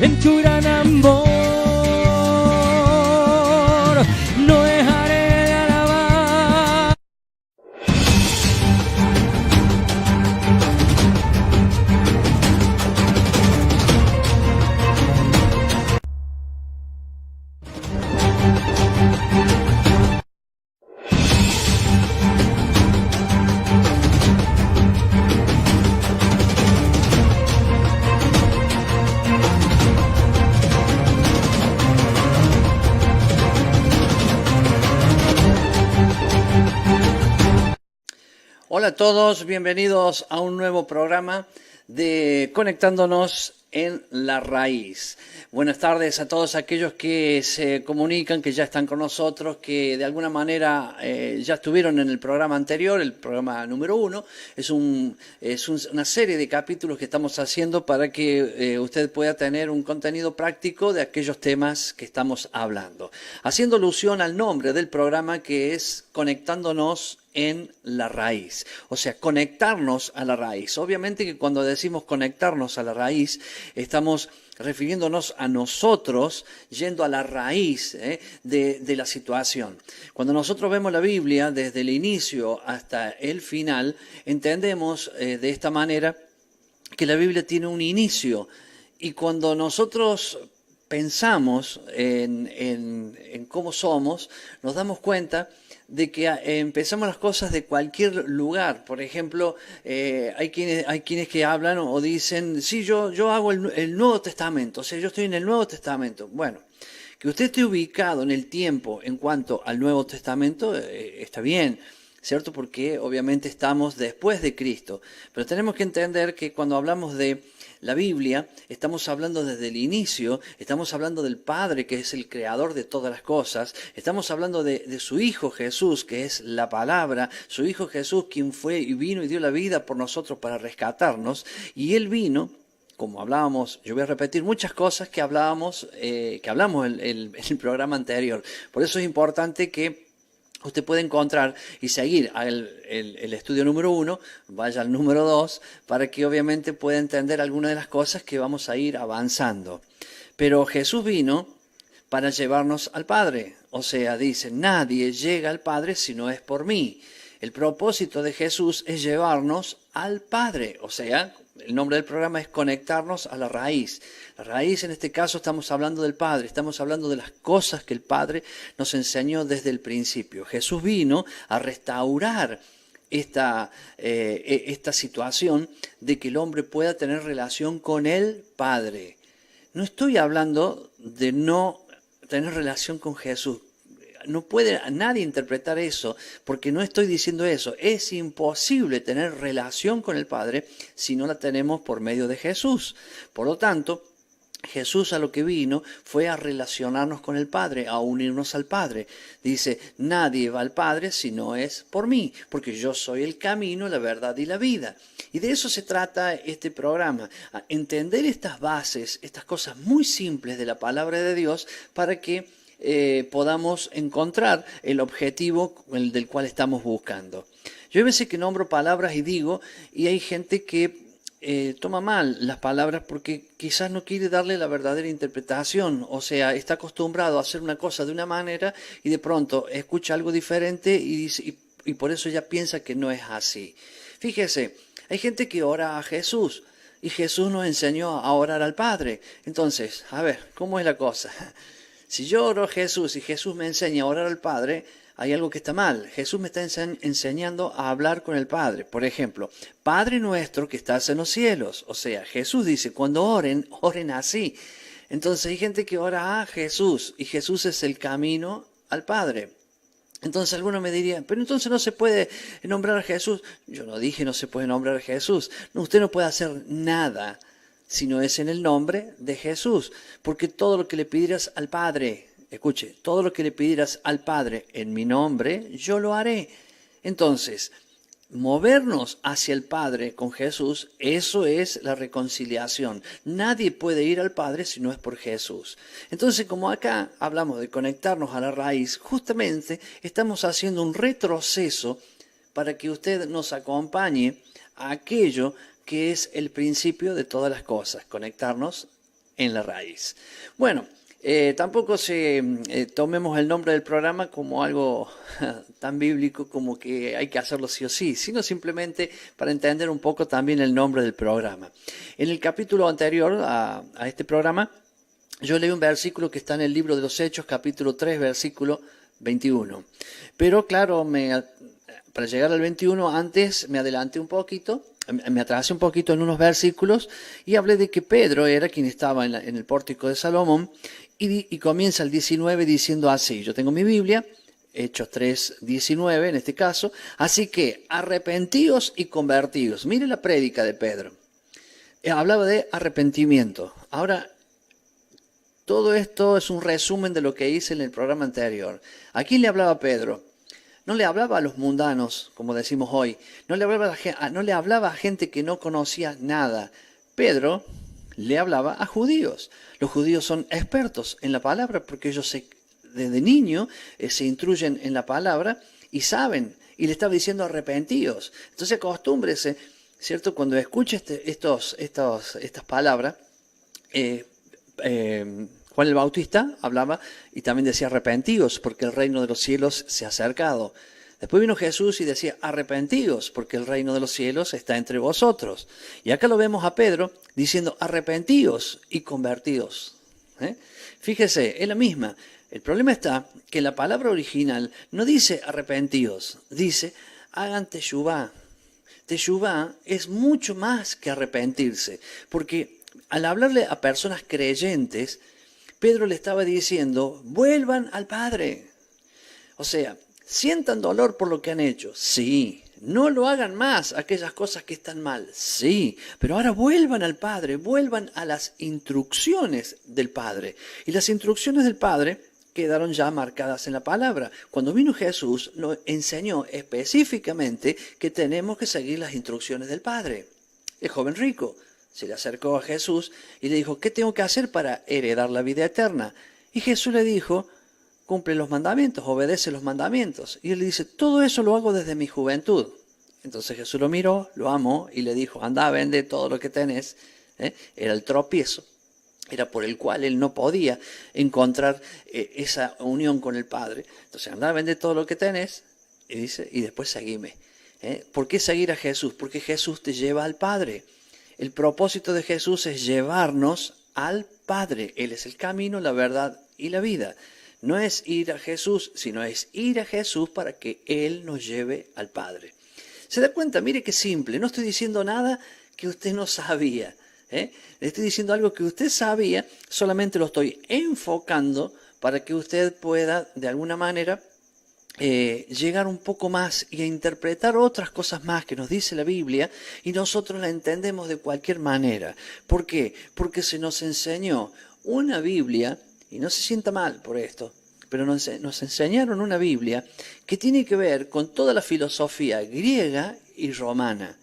en tu gran amor. No dejaré de alabar. Hola a todos, bienvenidos a un nuevo programa de Conectándonos en la Raíz. Buenas tardes a todos aquellos que se comunican, que ya están con nosotros, que de alguna manera ya estuvieron en el programa anterior, el programa número 1. Es una serie de capítulos que estamos haciendo para que usted pueda tener un contenido práctico de aquellos temas que estamos hablando. Haciendo alusión al nombre del programa, que es Conectándonos en la raíz, o sea, conectarnos a la raíz. Obviamente que cuando decimos conectarnos a la raíz, estamos refiriéndonos a nosotros, yendo a la raíz de la situación. Cuando nosotros vemos la Biblia desde el inicio hasta el final, entendemos de esta manera que la Biblia tiene un inicio, y cuando nosotros pensamos en cómo somos, nos damos cuenta de que empezamos las cosas de cualquier lugar. Por ejemplo, hay quienes que hablan o dicen, sí, yo hago el Nuevo Testamento, o sea, yo estoy en el Nuevo Testamento. Bueno, que usted esté ubicado en el tiempo en cuanto al Nuevo Testamento está bien, ¿cierto? Porque obviamente estamos después de Cristo. Pero tenemos que entender que cuando hablamos de la Biblia, estamos hablando desde el inicio, estamos hablando del Padre, que es el creador de todas las cosas, estamos hablando de su Hijo Jesús, que es la palabra, su Hijo Jesús, quien fue y vino y dio la vida por nosotros para rescatarnos, y Él vino, como hablábamos, yo voy a repetir muchas cosas que hablamos en el programa anterior. Por eso es importante que usted puede encontrar y seguir el estudio número 1, vaya al número 2, para que obviamente pueda entender algunas de las cosas que vamos a ir avanzando. Pero Jesús vino para llevarnos al Padre. O sea, dice, nadie llega al Padre si no es por mí. El propósito de Jesús es llevarnos al Padre. O sea, el nombre del programa es conectarnos a la raíz. La raíz, en este caso, estamos hablando del Padre, estamos hablando de las cosas que el Padre nos enseñó desde el principio. Jesús vino a restaurar esta situación de que el hombre pueda tener relación con el Padre. No estoy hablando de no tener relación con Jesús. No puede nadie interpretar eso, porque no estoy diciendo eso. Es imposible tener relación con el Padre si no la tenemos por medio de Jesús. Por lo tanto, Jesús a lo que vino fue a relacionarnos con el Padre, a unirnos al Padre. Dice, nadie va al Padre si no es por mí, porque yo soy el camino, la verdad y la vida. Y de eso se trata este programa, a entender estas bases, estas cosas muy simples de la palabra de Dios, para que podamos encontrar el objetivo del cual estamos buscando. Yo a veces que nombro palabras y digo, y hay gente que toma mal las palabras porque quizás no quiere darle la verdadera interpretación, o sea, está acostumbrado a hacer una cosa de una manera y de pronto escucha algo diferente y por eso ya piensa que no es así. Fíjese, hay gente que ora a Jesús y Jesús nos enseñó a orar al Padre. Entonces, a ver, ¿cómo es la cosa? Si yo oro a Jesús y Jesús me enseña a orar al Padre, hay algo que está mal. Jesús me está enseñando a hablar con el Padre. Por ejemplo, Padre nuestro que estás en los cielos. O sea, Jesús dice, cuando oren, oren así. Entonces hay gente que ora a Jesús y Jesús es el camino al Padre. Entonces alguno me diría, pero entonces no se puede nombrar a Jesús. Yo no dije no se puede nombrar a Jesús. No, usted no puede hacer nada si no es en el nombre de Jesús. Porque todo lo que le pidieras al Padre, escuche, todo lo que le pidieras al Padre en mi nombre, yo lo haré. Entonces, movernos hacia el Padre con Jesús, eso es la reconciliación. Nadie puede ir al Padre si no es por Jesús. Entonces, como acá hablamos de conectarnos a la raíz, justamente estamos haciendo un retroceso para que usted nos acompañe a aquello que es el principio de todas las cosas, conectarnos en la raíz. Bueno, tampoco tomemos el nombre del programa como algo tan bíblico como que hay que hacerlo sí o sí, sino simplemente para entender un poco también el nombre del programa. En el capítulo anterior a este programa, yo leí un versículo que está en el libro de los Hechos, capítulo 3, versículo 21. Pero claro, para llegar al 21 antes me adelanté un poquito, me atrasé un poquito en unos versículos y hablé de que Pedro era quien estaba en el pórtico de Salomón y comienza el 19 diciendo así. Yo tengo mi Biblia, Hechos 3, 19 en este caso. Así que arrepentíos y convertíos. Mire la prédica de Pedro. Hablaba de arrepentimiento. Ahora, todo esto es un resumen de lo que hice en el programa anterior. ¿A quién le hablaba Pedro? No le hablaba a los mundanos, como decimos hoy. No le hablaba a gente que no conocía nada. Pedro le hablaba a judíos. Los judíos son expertos en la palabra porque ellos desde niño se instruyen en la palabra y saben. Y le estaba diciendo arrepentíos. Entonces acostúmbrese, ¿cierto? Cuando escuche estas palabras, Juan el Bautista hablaba y también decía arrepentíos porque el reino de los cielos se ha acercado. Después vino Jesús y decía arrepentíos porque el reino de los cielos está entre vosotros. Y acá lo vemos a Pedro diciendo arrepentíos y convertíos. Fíjese, es la misma. El problema está que la palabra original no dice arrepentíos, dice hagan teshuvá. Teshuvá es mucho más que arrepentirse, porque al hablarle a personas creyentes, Pedro le estaba diciendo, vuelvan al Padre. O sea, sientan dolor por lo que han hecho, sí. No lo hagan más, aquellas cosas que están mal, sí. Pero ahora vuelvan al Padre, vuelvan a las instrucciones del Padre. Y las instrucciones del Padre quedaron ya marcadas en la palabra. Cuando vino Jesús, nos enseñó específicamente que tenemos que seguir las instrucciones del Padre. El joven rico se le acercó a Jesús y le dijo, ¿qué tengo que hacer para heredar la vida eterna? Y Jesús le dijo, cumple los mandamientos, obedece los mandamientos. Y él le dice, todo eso lo hago desde mi juventud. Entonces Jesús lo miró, lo amó y le dijo, anda, vende todo lo que tenés. Era el tropiezo, era por el cual él no podía encontrar esa unión con el Padre. Entonces anda, vende todo lo que tenés y dice, y después seguime. ¿Por qué seguir a Jesús? Porque Jesús te lleva al Padre. El propósito de Jesús es llevarnos al Padre. Él es el camino, la verdad y la vida. No es ir a Jesús, sino es ir a Jesús para que Él nos lleve al Padre. ¿Se da cuenta? Mire qué simple. No estoy diciendo nada que usted no sabía. Le estoy diciendo algo que usted sabía, solamente lo estoy enfocando para que usted pueda, de alguna manera, llegar un poco más y a interpretar otras cosas más que nos dice la Biblia y nosotros la entendemos de cualquier manera. ¿Por qué? Porque se nos enseñó una Biblia, y no se sienta mal por esto, pero nos enseñaron una Biblia que tiene que ver con toda la filosofía griega y romana.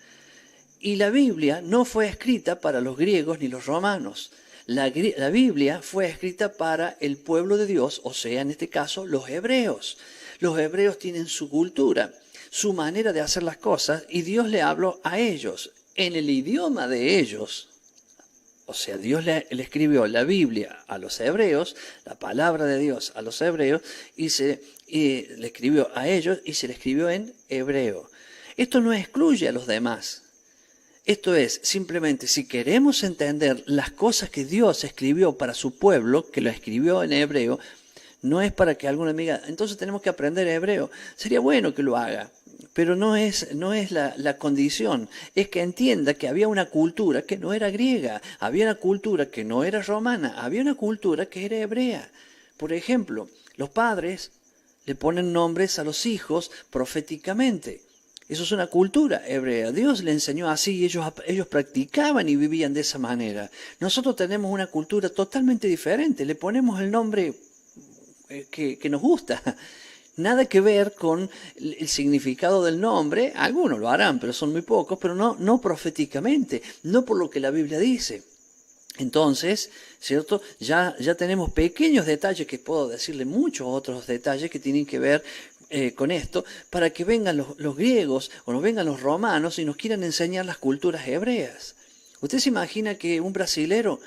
Y la Biblia no fue escrita para los griegos ni los romanos. La Biblia fue escrita para el pueblo de Dios, o sea, en este caso, los hebreos. Los hebreos tienen su cultura, su manera de hacer las cosas, y Dios le habló a ellos, en el idioma de ellos. O sea, Dios le escribió la Biblia a los hebreos, la palabra de Dios a los hebreos, y le escribió a ellos y se le escribió en hebreo. Esto no excluye a los demás. Esto es, simplemente, si queremos entender las cosas que Dios escribió para su pueblo, que lo escribió en hebreo, no es para que alguna amiga, entonces tenemos que aprender hebreo. Sería bueno que lo haga, pero no es la condición. Es que entienda que había una cultura que no era griega, había una cultura que no era romana, había una cultura que era hebrea. Por ejemplo, los padres le ponen nombres a los hijos proféticamente. Eso es una cultura hebrea. Dios le enseñó así y ellos practicaban y vivían de esa manera. Nosotros tenemos una cultura totalmente diferente. Le ponemos el nombre que nos gusta. Nada que ver con el significado del nombre. Algunos lo harán, pero son muy pocos, pero no proféticamente, no por lo que la Biblia dice. Entonces, ¿cierto? Ya tenemos pequeños detalles, que puedo decirle muchos otros detalles que tienen que ver con esto, para que vengan los griegos o nos vengan los romanos y nos quieran enseñar las culturas hebreas. ¿Usted se imagina que un brasilero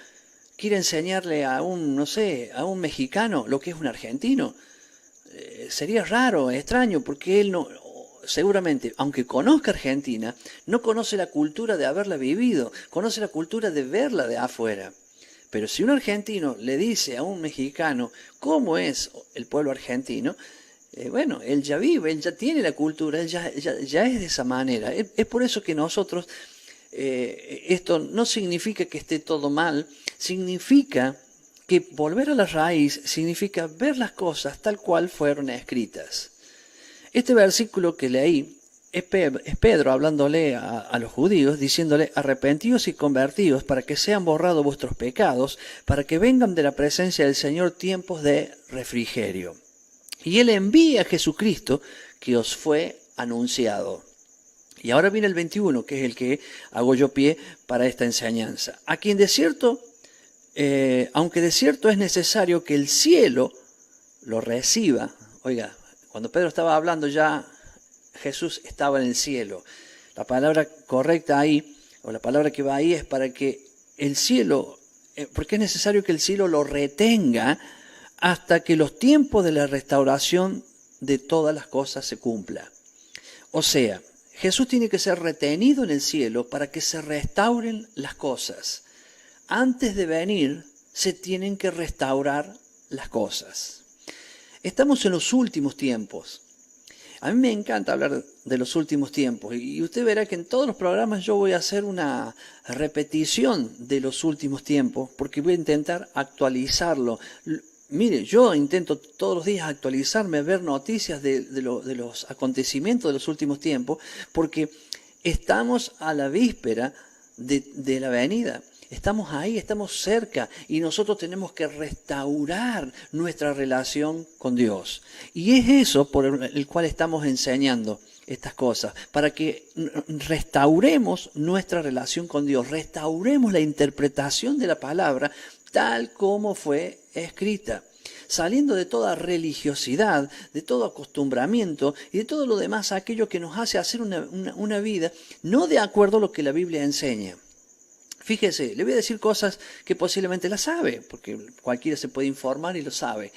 quiere enseñarle a un, no sé, a un mexicano lo que es un argentino. Sería raro, extraño, porque él no, seguramente, aunque conozca Argentina, no conoce la cultura de haberla vivido, conoce la cultura de verla de afuera. Pero si un argentino le dice a un mexicano cómo es el pueblo argentino, bueno, él ya vive, él ya tiene la cultura, él ya es de esa manera. Es por eso que nosotros, esto no significa que esté todo mal, significa que volver a la raíz significa ver las cosas tal cual fueron escritas. Este versículo que leí es Pedro hablándole a los judíos, diciéndole: arrepentíos y convertíos para que sean borrados vuestros pecados, para que vengan de la presencia del Señor tiempos de refrigerio. Y Él envía a Jesucristo que os fue anunciado. Y ahora viene el 21, que es el que hago yo pie para esta enseñanza. A quien de cierto, aunque de cierto es necesario que el cielo lo reciba. Oiga, cuando Pedro estaba hablando ya Jesús estaba en el cielo. La palabra correcta ahí, o la palabra que va ahí, es para que el cielo, porque es necesario que el cielo lo retenga hasta que los tiempos de la restauración de todas las cosas se cumpla. O sea, Jesús tiene que ser retenido en el cielo para que se restauren las cosas. Antes de venir, se tienen que restaurar las cosas. Estamos en los últimos tiempos. A mí me encanta hablar de los últimos tiempos y usted verá que en todos los programas yo voy a hacer una repetición de los últimos tiempos porque voy a intentar actualizarlo. Mire, yo intento todos los días actualizarme, ver noticias de los acontecimientos de los últimos tiempos porque estamos a la víspera de la venida. Estamos ahí, estamos cerca y nosotros tenemos que restaurar nuestra relación con Dios. Y es eso por el cual estamos enseñando estas cosas, para que restauremos nuestra relación con Dios, restauremos la interpretación de la palabra tal como fue escrita, saliendo de toda religiosidad, de todo acostumbramiento y de todo lo demás, aquello que nos hace hacer una vida no de acuerdo a lo que la Biblia enseña. Fíjese, le voy a decir cosas que posiblemente las sabe, porque cualquiera se puede informar y lo sabe.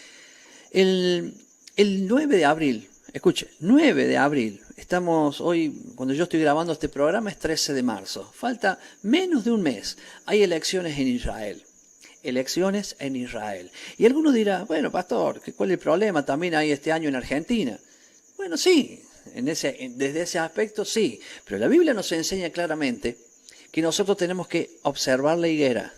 El 9 de abril, escuche, 9 de abril, estamos hoy, cuando yo estoy grabando este programa es 13 de marzo, falta menos de un mes, hay elecciones en Israel. Elecciones en Israel. Y alguno dirá, bueno, pastor, ¿cuál es el problema? También hay este año en Argentina. Bueno, sí, desde ese aspecto sí, pero la Biblia nos enseña claramente que nosotros tenemos que observar la higuera,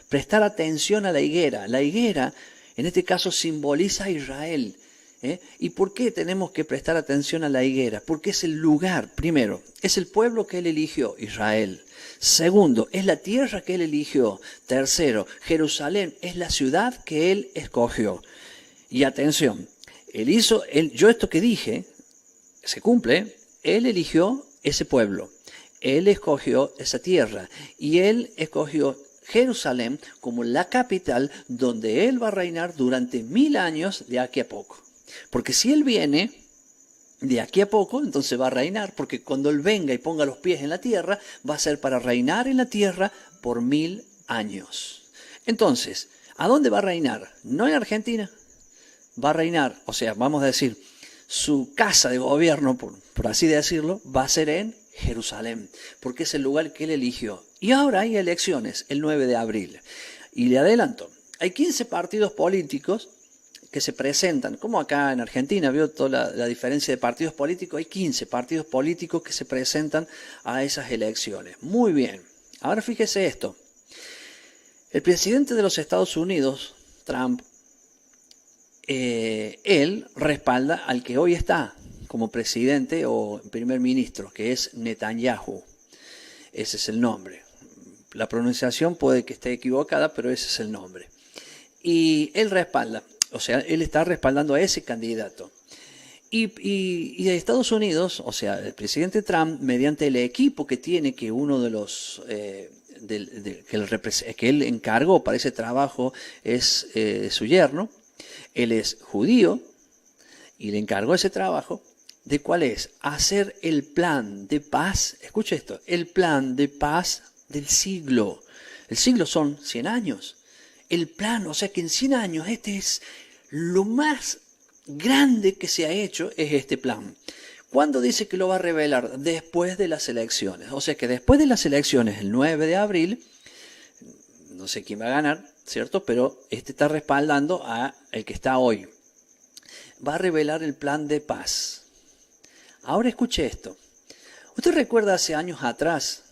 prestar atención a la higuera. La higuera, en este caso, simboliza a Israel. ¿Y por qué tenemos que prestar atención a la higuera? Porque es el lugar, primero, es el pueblo que Él eligió, Israel. Segundo, es la tierra que Él eligió. Tercero, Jerusalén es la ciudad que Él escogió. Y atención, yo esto que dije, se cumple, Él eligió ese pueblo. Él escogió esa tierra y Él escogió Jerusalén como la capital donde Él va a reinar durante 1000 años de aquí a poco. Porque si Él viene de aquí a poco, entonces va a reinar, porque cuando Él venga y ponga los pies en la tierra, va a ser para reinar en la tierra por 1000 años. Entonces, ¿a dónde va a reinar? No en Argentina, va a reinar, o sea, vamos a decir, su casa de gobierno, por así decirlo, va a ser en Jerusalén, porque es el lugar que Él eligió. Y ahora hay elecciones el 9 de abril. Y le adelanto, hay 15 partidos políticos que se presentan, como acá en Argentina, vio toda la diferencia de partidos políticos, hay 15 partidos políticos que se presentan a esas elecciones. Muy bien, ahora fíjese esto. El presidente de los Estados Unidos, Trump, él respalda al que hoy está como presidente o primer ministro, que es Netanyahu. Ese es el nombre. La pronunciación puede que esté equivocada, pero ese es el nombre. Y él respalda, o sea, él está respaldando a ese candidato. Y de Estados Unidos, o sea, el presidente Trump, mediante el equipo que tiene, que uno de los que él encargó para ese trabajo es su yerno, él es judío y le encargó ese trabajo. ¿De cuál es? Hacer el plan de paz, escuche esto, el plan de paz del siglo. El siglo son 100 años. El plan, o sea que en 100 años este es lo más grande que se ha hecho, es este plan. ¿Cuándo dice que lo va a revelar? Después de las elecciones. O sea que después de las elecciones, el 9 de abril, no sé quién va a ganar, ¿cierto? Pero este está respaldando a el que está hoy. Va a revelar el plan de paz. Ahora escuche esto. ¿Usted recuerda hace años atrás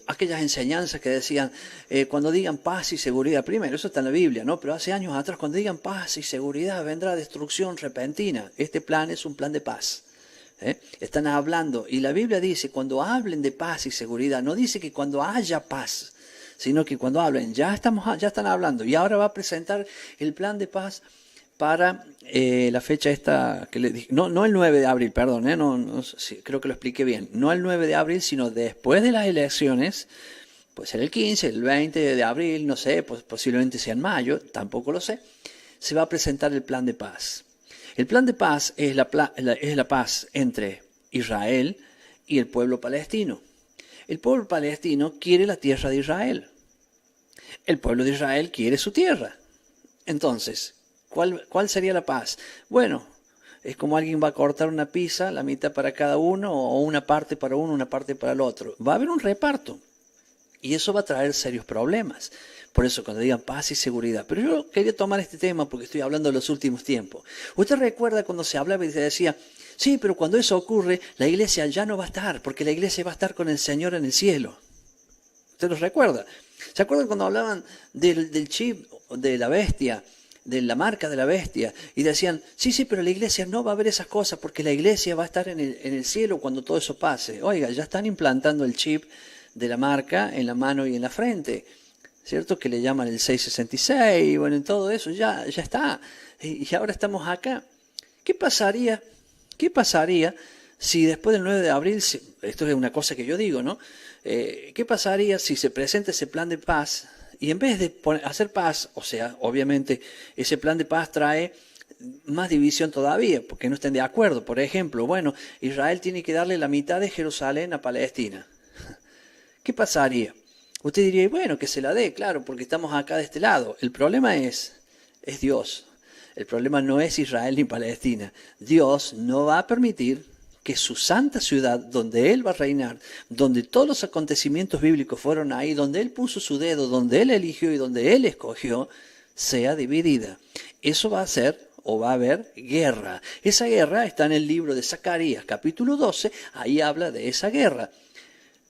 aquellas enseñanzas que decían cuando digan paz y seguridad? Primero, eso está en la Biblia, ¿no? Pero hace años atrás, cuando digan paz y seguridad, vendrá destrucción repentina. Este plan es un plan de paz. Están hablando, y la Biblia dice, cuando hablen de paz y seguridad, no dice que cuando haya paz, sino que cuando hablen, ya están hablando, y ahora va a presentar el plan de paz para la fecha esta que le dije, no el 9 de abril, perdón, sí, creo que lo expliqué bien, no el 9 de abril, sino después de las elecciones, puede ser el 15, el 20 de abril, no sé, pues posiblemente sea en mayo, tampoco lo sé, se va a presentar el plan de paz. El plan de paz es la paz entre Israel y el pueblo palestino. El pueblo palestino quiere la tierra de Israel. El pueblo de Israel quiere su tierra. Entonces, ¿cuál sería la paz? Bueno, es como alguien va a cortar una pizza, la mitad para cada uno, o una parte para uno, una parte para el otro. Va a haber un reparto. Y eso va a traer serios problemas. Por eso cuando digan paz y seguridad. Pero yo quería tomar este tema porque estoy hablando de los últimos tiempos. ¿Usted recuerda cuando se hablaba y se decía, sí, pero cuando eso ocurre, la iglesia ya no va a estar, porque la iglesia va a estar con el Señor en el cielo? ¿Usted los recuerda? ¿Se acuerdan cuando hablaban del chip de la bestia, de la marca de la bestia? Y decían, sí, pero la iglesia no va a ver esas cosas porque la iglesia va a estar en el cielo cuando todo eso pase. Oiga, ya están implantando el chip de la marca en la mano y en la frente. ¿Cierto? Que le llaman el 666, y bueno, en todo eso ya está. Y ahora estamos acá. ¿Qué pasaría si después del 9 de abril, esto es una cosa que yo digo, ¿no? ¿Qué pasaría si se presenta ese plan de paz y en vez de hacer paz, o sea, obviamente ese plan de paz trae más división todavía, porque no estén de acuerdo? Por ejemplo, bueno, Israel tiene que darle la mitad de Jerusalén a Palestina. ¿Qué pasaría? Usted diría, bueno, que se la dé, claro, porque estamos acá de este lado. El problema es Dios. El problema no es Israel ni Palestina. Dios no va a permitir que su santa ciudad, donde Él va a reinar, donde todos los acontecimientos bíblicos fueron ahí, donde Él puso su dedo, donde Él eligió y donde Él escogió, sea dividida. Eso va a ser, o va a haber, guerra. Esa guerra está en el libro de Zacarías, capítulo 12, ahí habla de esa guerra.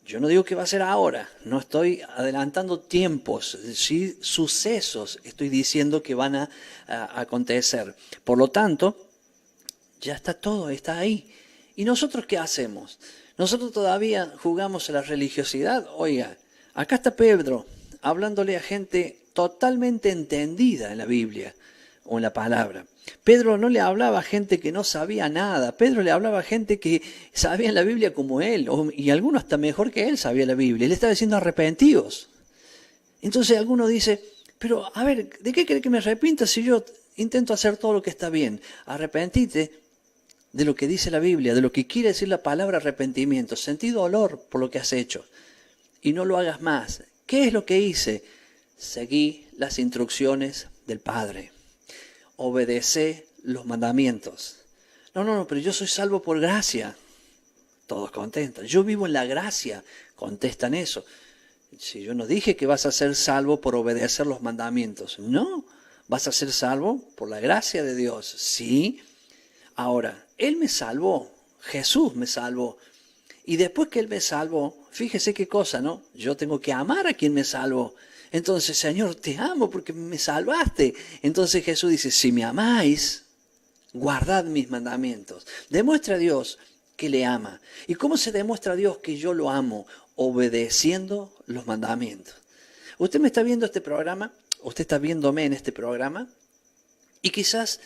Yo no digo que va a ser ahora, no estoy adelantando tiempos, sí, sucesos estoy diciendo que van a acontecer. Por lo tanto, ya está todo, está ahí. ¿Y nosotros qué hacemos? Nosotros todavía jugamos a la religiosidad. Oiga, acá está Pedro hablándole a gente totalmente entendida en la Biblia o en la palabra. Pedro no le hablaba a gente que no sabía nada. Pedro le hablaba a gente que sabía la Biblia como él, y algunos hasta mejor que él sabía la Biblia. Él estaba diciendo arrepentidos. Entonces alguno dice, pero a ver, ¿de qué cree que me arrepienta si yo intento hacer todo lo que está bien? Arrepentite de lo que dice la Biblia, de lo que quiere decir la palabra arrepentimiento. Sentí dolor por lo que has hecho y no lo hagas más. ¿Qué es lo que hice? Seguí las instrucciones del Padre. Obedecé los mandamientos. No, pero yo soy salvo por gracia. Todos contestan. Yo vivo en la gracia. Contestan eso. Si yo no dije que vas a ser salvo por obedecer los mandamientos. No, vas a ser salvo por la gracia de Dios. Sí. Ahora, Él me salvó. Jesús me salvó. Y después que Él me salvó, fíjese qué cosa, ¿no? Yo tengo que amar a quien me salvó. Entonces, Señor, te amo porque me salvaste. Entonces Jesús dice, si me amáis, guardad mis mandamientos. Demuestra a Dios que le ama. ¿Y cómo se demuestra a Dios que yo lo amo? Obedeciendo los mandamientos. Usted me está viendo este programa, usted está viéndome en este programa, y quizás,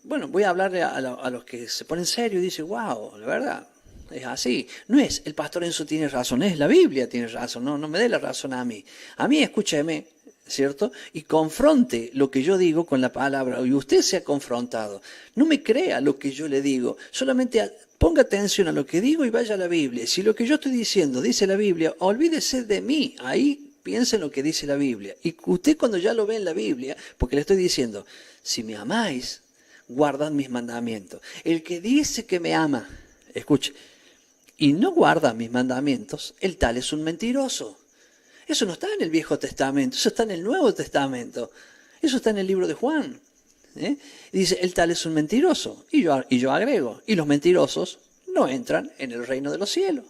voy a hablarle a los que se ponen serio y dicen, wow, la verdad, es así. No es el pastor Enzo tiene razón, es la Biblia tiene razón. No me dé la razón a mí. A mí escúcheme, ¿cierto? Y confronte lo que yo digo con la palabra. Y usted se ha confrontado. No me crea lo que yo le digo. Solamente ponga atención a lo que digo y vaya a la Biblia. Si lo que yo estoy diciendo dice la Biblia, olvídese de mí. Ahí piensa en lo que dice la Biblia. Y usted cuando ya lo ve en la Biblia, porque le estoy diciendo, si me amáis, guardad mis mandamientos. El que dice que me ama, escuche, y no guarda mis mandamientos, el tal es un mentiroso. Eso no está en el Viejo Testamento, eso está en el Nuevo Testamento. Eso está en el libro de Juan. Y dice, el tal es un mentiroso. Y yo agrego, y los mentirosos no entran en el reino de los cielos.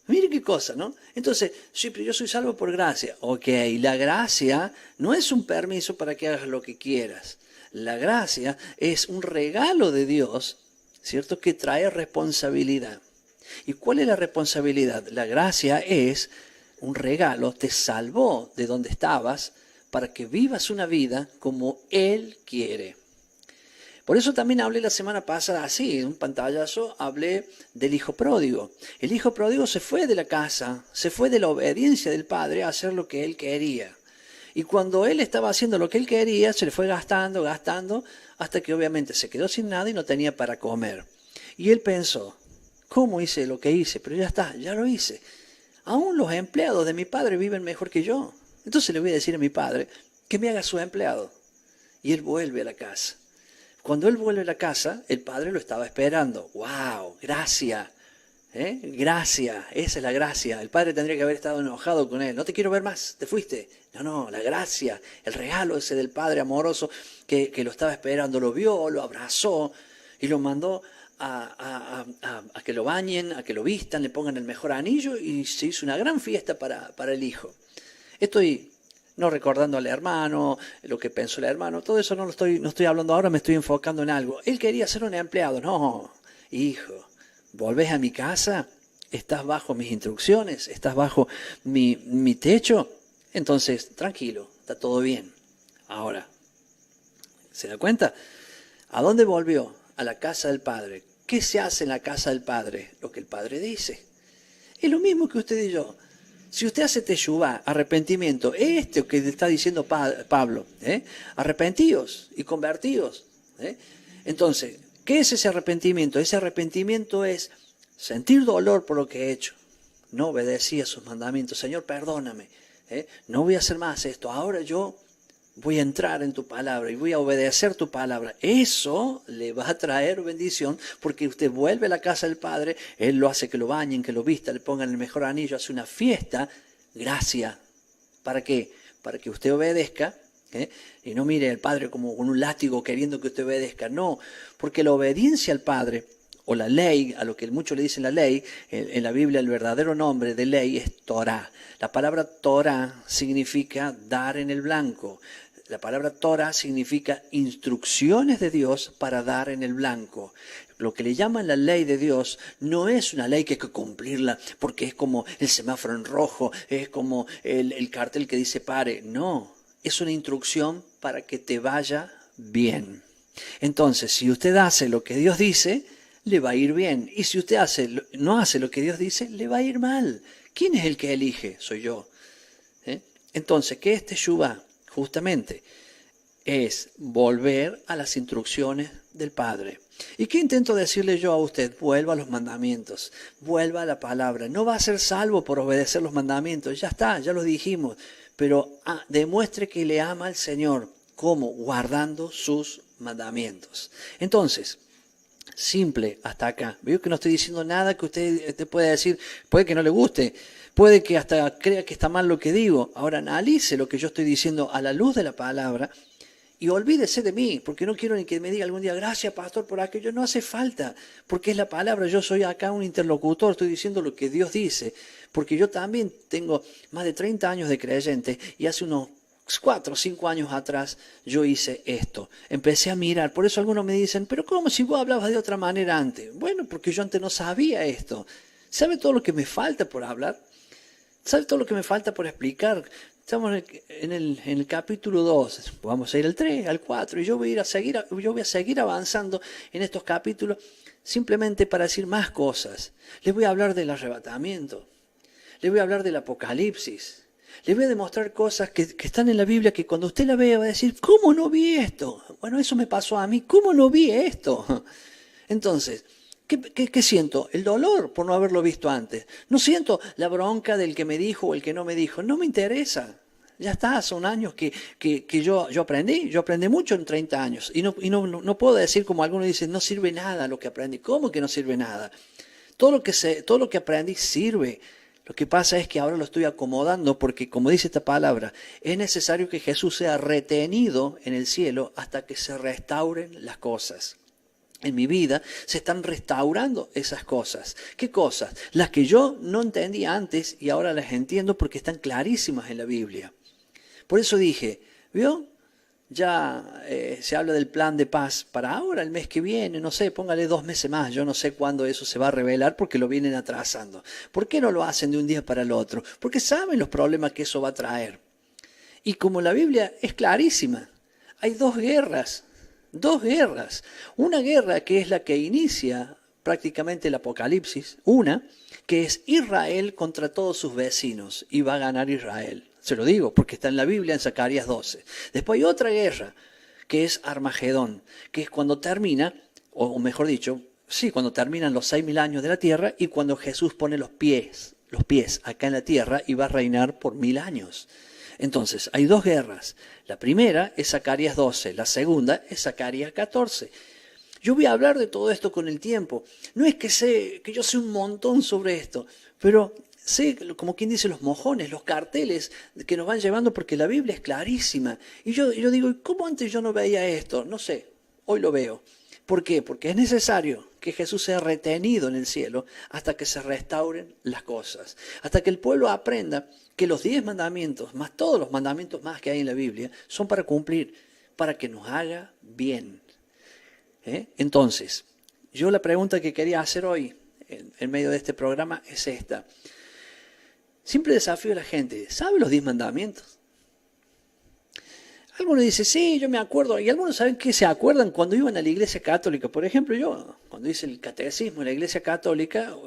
Mire qué cosa, ¿no? Entonces, sí, pero yo soy salvo por gracia. Ok, la gracia no es un permiso para que hagas lo que quieras. La gracia es un regalo de Dios, ¿cierto? Que trae responsabilidad. ¿Y cuál es la responsabilidad? La gracia es un regalo, te salvó de donde estabas para que vivas una vida como Él quiere. Por eso también hablé la semana pasada, así, en un pantallazo, hablé del hijo pródigo. El hijo pródigo se fue de la casa, se fue de la obediencia del padre a hacer lo que él quería. Y cuando él estaba haciendo lo que él quería, se le fue gastando, hasta que obviamente se quedó sin nada y no tenía para comer. Y él pensó, ¿cómo hice lo que hice? Pero ya está, ya lo hice. Aún los empleados de mi padre viven mejor que yo. Entonces le voy a decir a mi padre que me haga su empleado. Y él vuelve a la casa. Cuando él vuelve a la casa, el padre lo estaba esperando. ¡Wow! ¡Gracia! Gracia, esa es la gracia. El padre tendría que haber estado enojado con él. No te quiero ver más, te fuiste. No, la gracia, el regalo ese del padre amoroso que lo estaba esperando. Lo vio, lo abrazó y lo mandó a que lo bañen, a que lo vistan, le pongan el mejor anillo y se hizo una gran fiesta para el hijo. Estoy no recordando al hermano, lo que pensó el hermano, todo eso no estoy hablando ahora, me estoy enfocando en algo. Él quería ser un empleado. No, hijo, volvés a mi casa, estás bajo mis instrucciones, estás bajo mi techo, entonces tranquilo, está todo bien. Ahora, ¿se da cuenta? ¿A dónde volvió? A la casa del Padre. ¿Qué se hace en la casa del Padre? Lo que el Padre dice. Es lo mismo que usted y yo. Si usted hace teshuvá, arrepentimiento, que está diciendo Pablo, arrepentíos y convertíos. Entonces, ¿qué es ese arrepentimiento? Ese arrepentimiento es sentir dolor por lo que he hecho. No obedecí a sus mandamientos. Señor, perdóname. No voy a hacer más esto. Ahora yo voy a entrar en tu palabra y voy a obedecer tu palabra. Eso le va a traer bendición porque usted vuelve a la casa del Padre, Él lo hace que lo bañen, que lo vista, le pongan el mejor anillo, hace una fiesta. Gracia. ¿Para qué? Para que usted obedezca. Y no mire al Padre como con un látigo queriendo que usted obedezca. No, porque la obediencia al Padre o la ley, a lo que muchos le dicen la ley, en la Biblia el verdadero nombre de ley es Torah. La palabra Torah significa dar en el blanco. La palabra Torah significa instrucciones de Dios para dar en el blanco. Lo que le llaman la ley de Dios no es una ley que hay que cumplirla porque es como el semáforo en rojo, es como el cartel que dice pare. No, es una instrucción para que te vaya bien. Entonces, si usted hace lo que Dios dice, le va a ir bien. Y si usted no hace lo que Dios dice, le va a ir mal. ¿Quién es el que elige? Soy yo. Entonces, ¿qué es teshuvá? Justamente es volver a las instrucciones del Padre. ¿Y qué intento decirle yo a usted? Vuelva a los mandamientos, vuelva a la palabra. No va a ser salvo por obedecer los mandamientos, ya está, ya lo dijimos. Pero demuestre que le ama al Señor. ¿Cómo? Guardando sus mandamientos. Entonces, simple hasta acá. Veo que no estoy diciendo nada que usted pueda decir, puede que no le guste. Puede que hasta crea que está mal lo que digo. Ahora analice lo que yo estoy diciendo a la luz de la palabra y olvídese de mí, porque no quiero ni que me diga algún día, gracias pastor por aquello. No hace falta, porque es la palabra. Yo soy acá un interlocutor, estoy diciendo lo que Dios dice, porque yo también tengo más de 30 años de creyente y hace unos 4 o 5 años atrás yo hice esto. Empecé a mirar, por eso algunos me dicen, pero ¿cómo si vos hablabas de otra manera antes? Bueno, porque yo antes no sabía esto. ¿Sabe todo lo que me falta por hablar? ¿Sabe todo lo que me falta por explicar? Estamos en el capítulo 2, vamos a ir al 3, al 4, y yo voy a seguir avanzando en estos capítulos simplemente para decir más cosas. Les voy a hablar del arrebatamiento, les voy a hablar del Apocalipsis, les voy a demostrar cosas que están en la Biblia que cuando usted la vea va a decir, ¿cómo no vi esto? Bueno, eso me pasó a mí, ¿cómo no vi esto? Entonces, ¿Qué siento? El dolor por no haberlo visto antes. No siento la bronca del que me dijo o el que no me dijo. No me interesa. Ya está, son años que yo aprendí mucho en 30 años. Y no puedo decir como algunos dicen, no sirve nada lo que aprendí. ¿Cómo que no sirve nada? Todo lo que aprendí sirve. Lo que pasa es que ahora lo estoy acomodando porque, como dice esta palabra, es necesario que Jesús sea retenido en el cielo hasta que se restauren las cosas. En mi vida se están restaurando esas cosas. ¿Qué cosas? Las que yo no entendía antes y ahora las entiendo porque están clarísimas en la Biblia. Por eso dije, ¿vio? Ya se habla del plan de paz para ahora, el mes que viene, no sé, póngale 2 meses más. Yo no sé cuándo eso se va a revelar porque lo vienen atrasando. ¿Por qué no lo hacen de un día para el otro? Porque saben los problemas que eso va a traer. Y como la Biblia es clarísima, hay 2 guerras. 2 guerras. Una guerra que es la que inicia prácticamente el Apocalipsis. Una que es Israel contra todos sus vecinos y va a ganar Israel. Se lo digo porque está en la Biblia en Zacarías 12. Después hay otra guerra que es Armagedón, que es cuando termina, o mejor dicho, sí, cuando terminan los 6.000 años de la tierra y cuando Jesús pone los pies acá en la tierra y va a reinar por 1000 años. Entonces, hay 2 guerras. La primera es Zacarías 12, la segunda es Zacarías 14. Yo voy a hablar de todo esto con el tiempo. No es que yo sé un montón sobre esto, pero sé, como quien dice, los mojones, los carteles que nos van llevando porque la Biblia es clarísima. Y yo digo, ¿cómo antes yo no veía esto? No sé, hoy lo veo. ¿Por qué? Porque es necesario que Jesús sea retenido en el cielo hasta que se restauren las cosas. Hasta que el pueblo aprenda que los 10 mandamientos, más todos los mandamientos más que hay en la Biblia, son para cumplir, para que nos haga bien. Entonces, yo la pregunta que quería hacer hoy, en medio de este programa, es esta. Siempre desafío a la gente, ¿sabe los 10 mandamientos? Algunos dicen, sí, yo me acuerdo. Y algunos saben que se acuerdan cuando iban a la iglesia católica. Por ejemplo, yo, cuando hice el catecismo en la iglesia católica,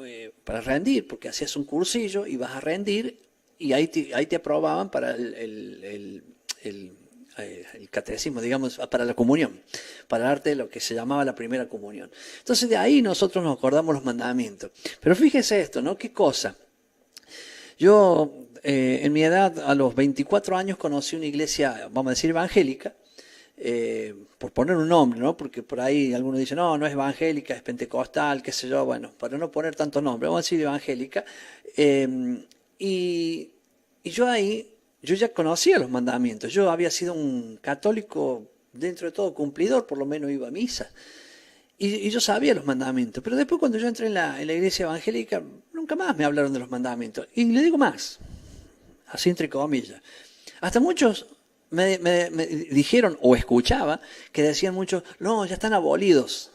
para rendir, porque hacías un cursillo y vas a rendir, y ahí te aprobaban para el catecismo, digamos, para la comunión, para darte lo que se llamaba la primera comunión. Entonces de ahí nosotros nos acordamos los mandamientos. Pero fíjese esto, ¿no? ¿Qué cosa? Yo, en mi edad, a los 24 años, conocí una iglesia, vamos a decir, evangélica, por poner un nombre, ¿no? Porque por ahí algunos dicen, no es evangélica, es pentecostal, qué sé yo, bueno, para no poner tanto nombre, vamos a decir evangélica. Y yo ya conocía los mandamientos, yo había sido un católico dentro de todo cumplidor, por lo menos iba a misa. Y yo sabía los mandamientos, pero después cuando yo entré en la iglesia evangélica, nunca más me hablaron de los mandamientos. Y le digo más, así entre comillas. Hasta muchos me dijeron, o escuchaba, que decían muchos, no, ya están abolidos.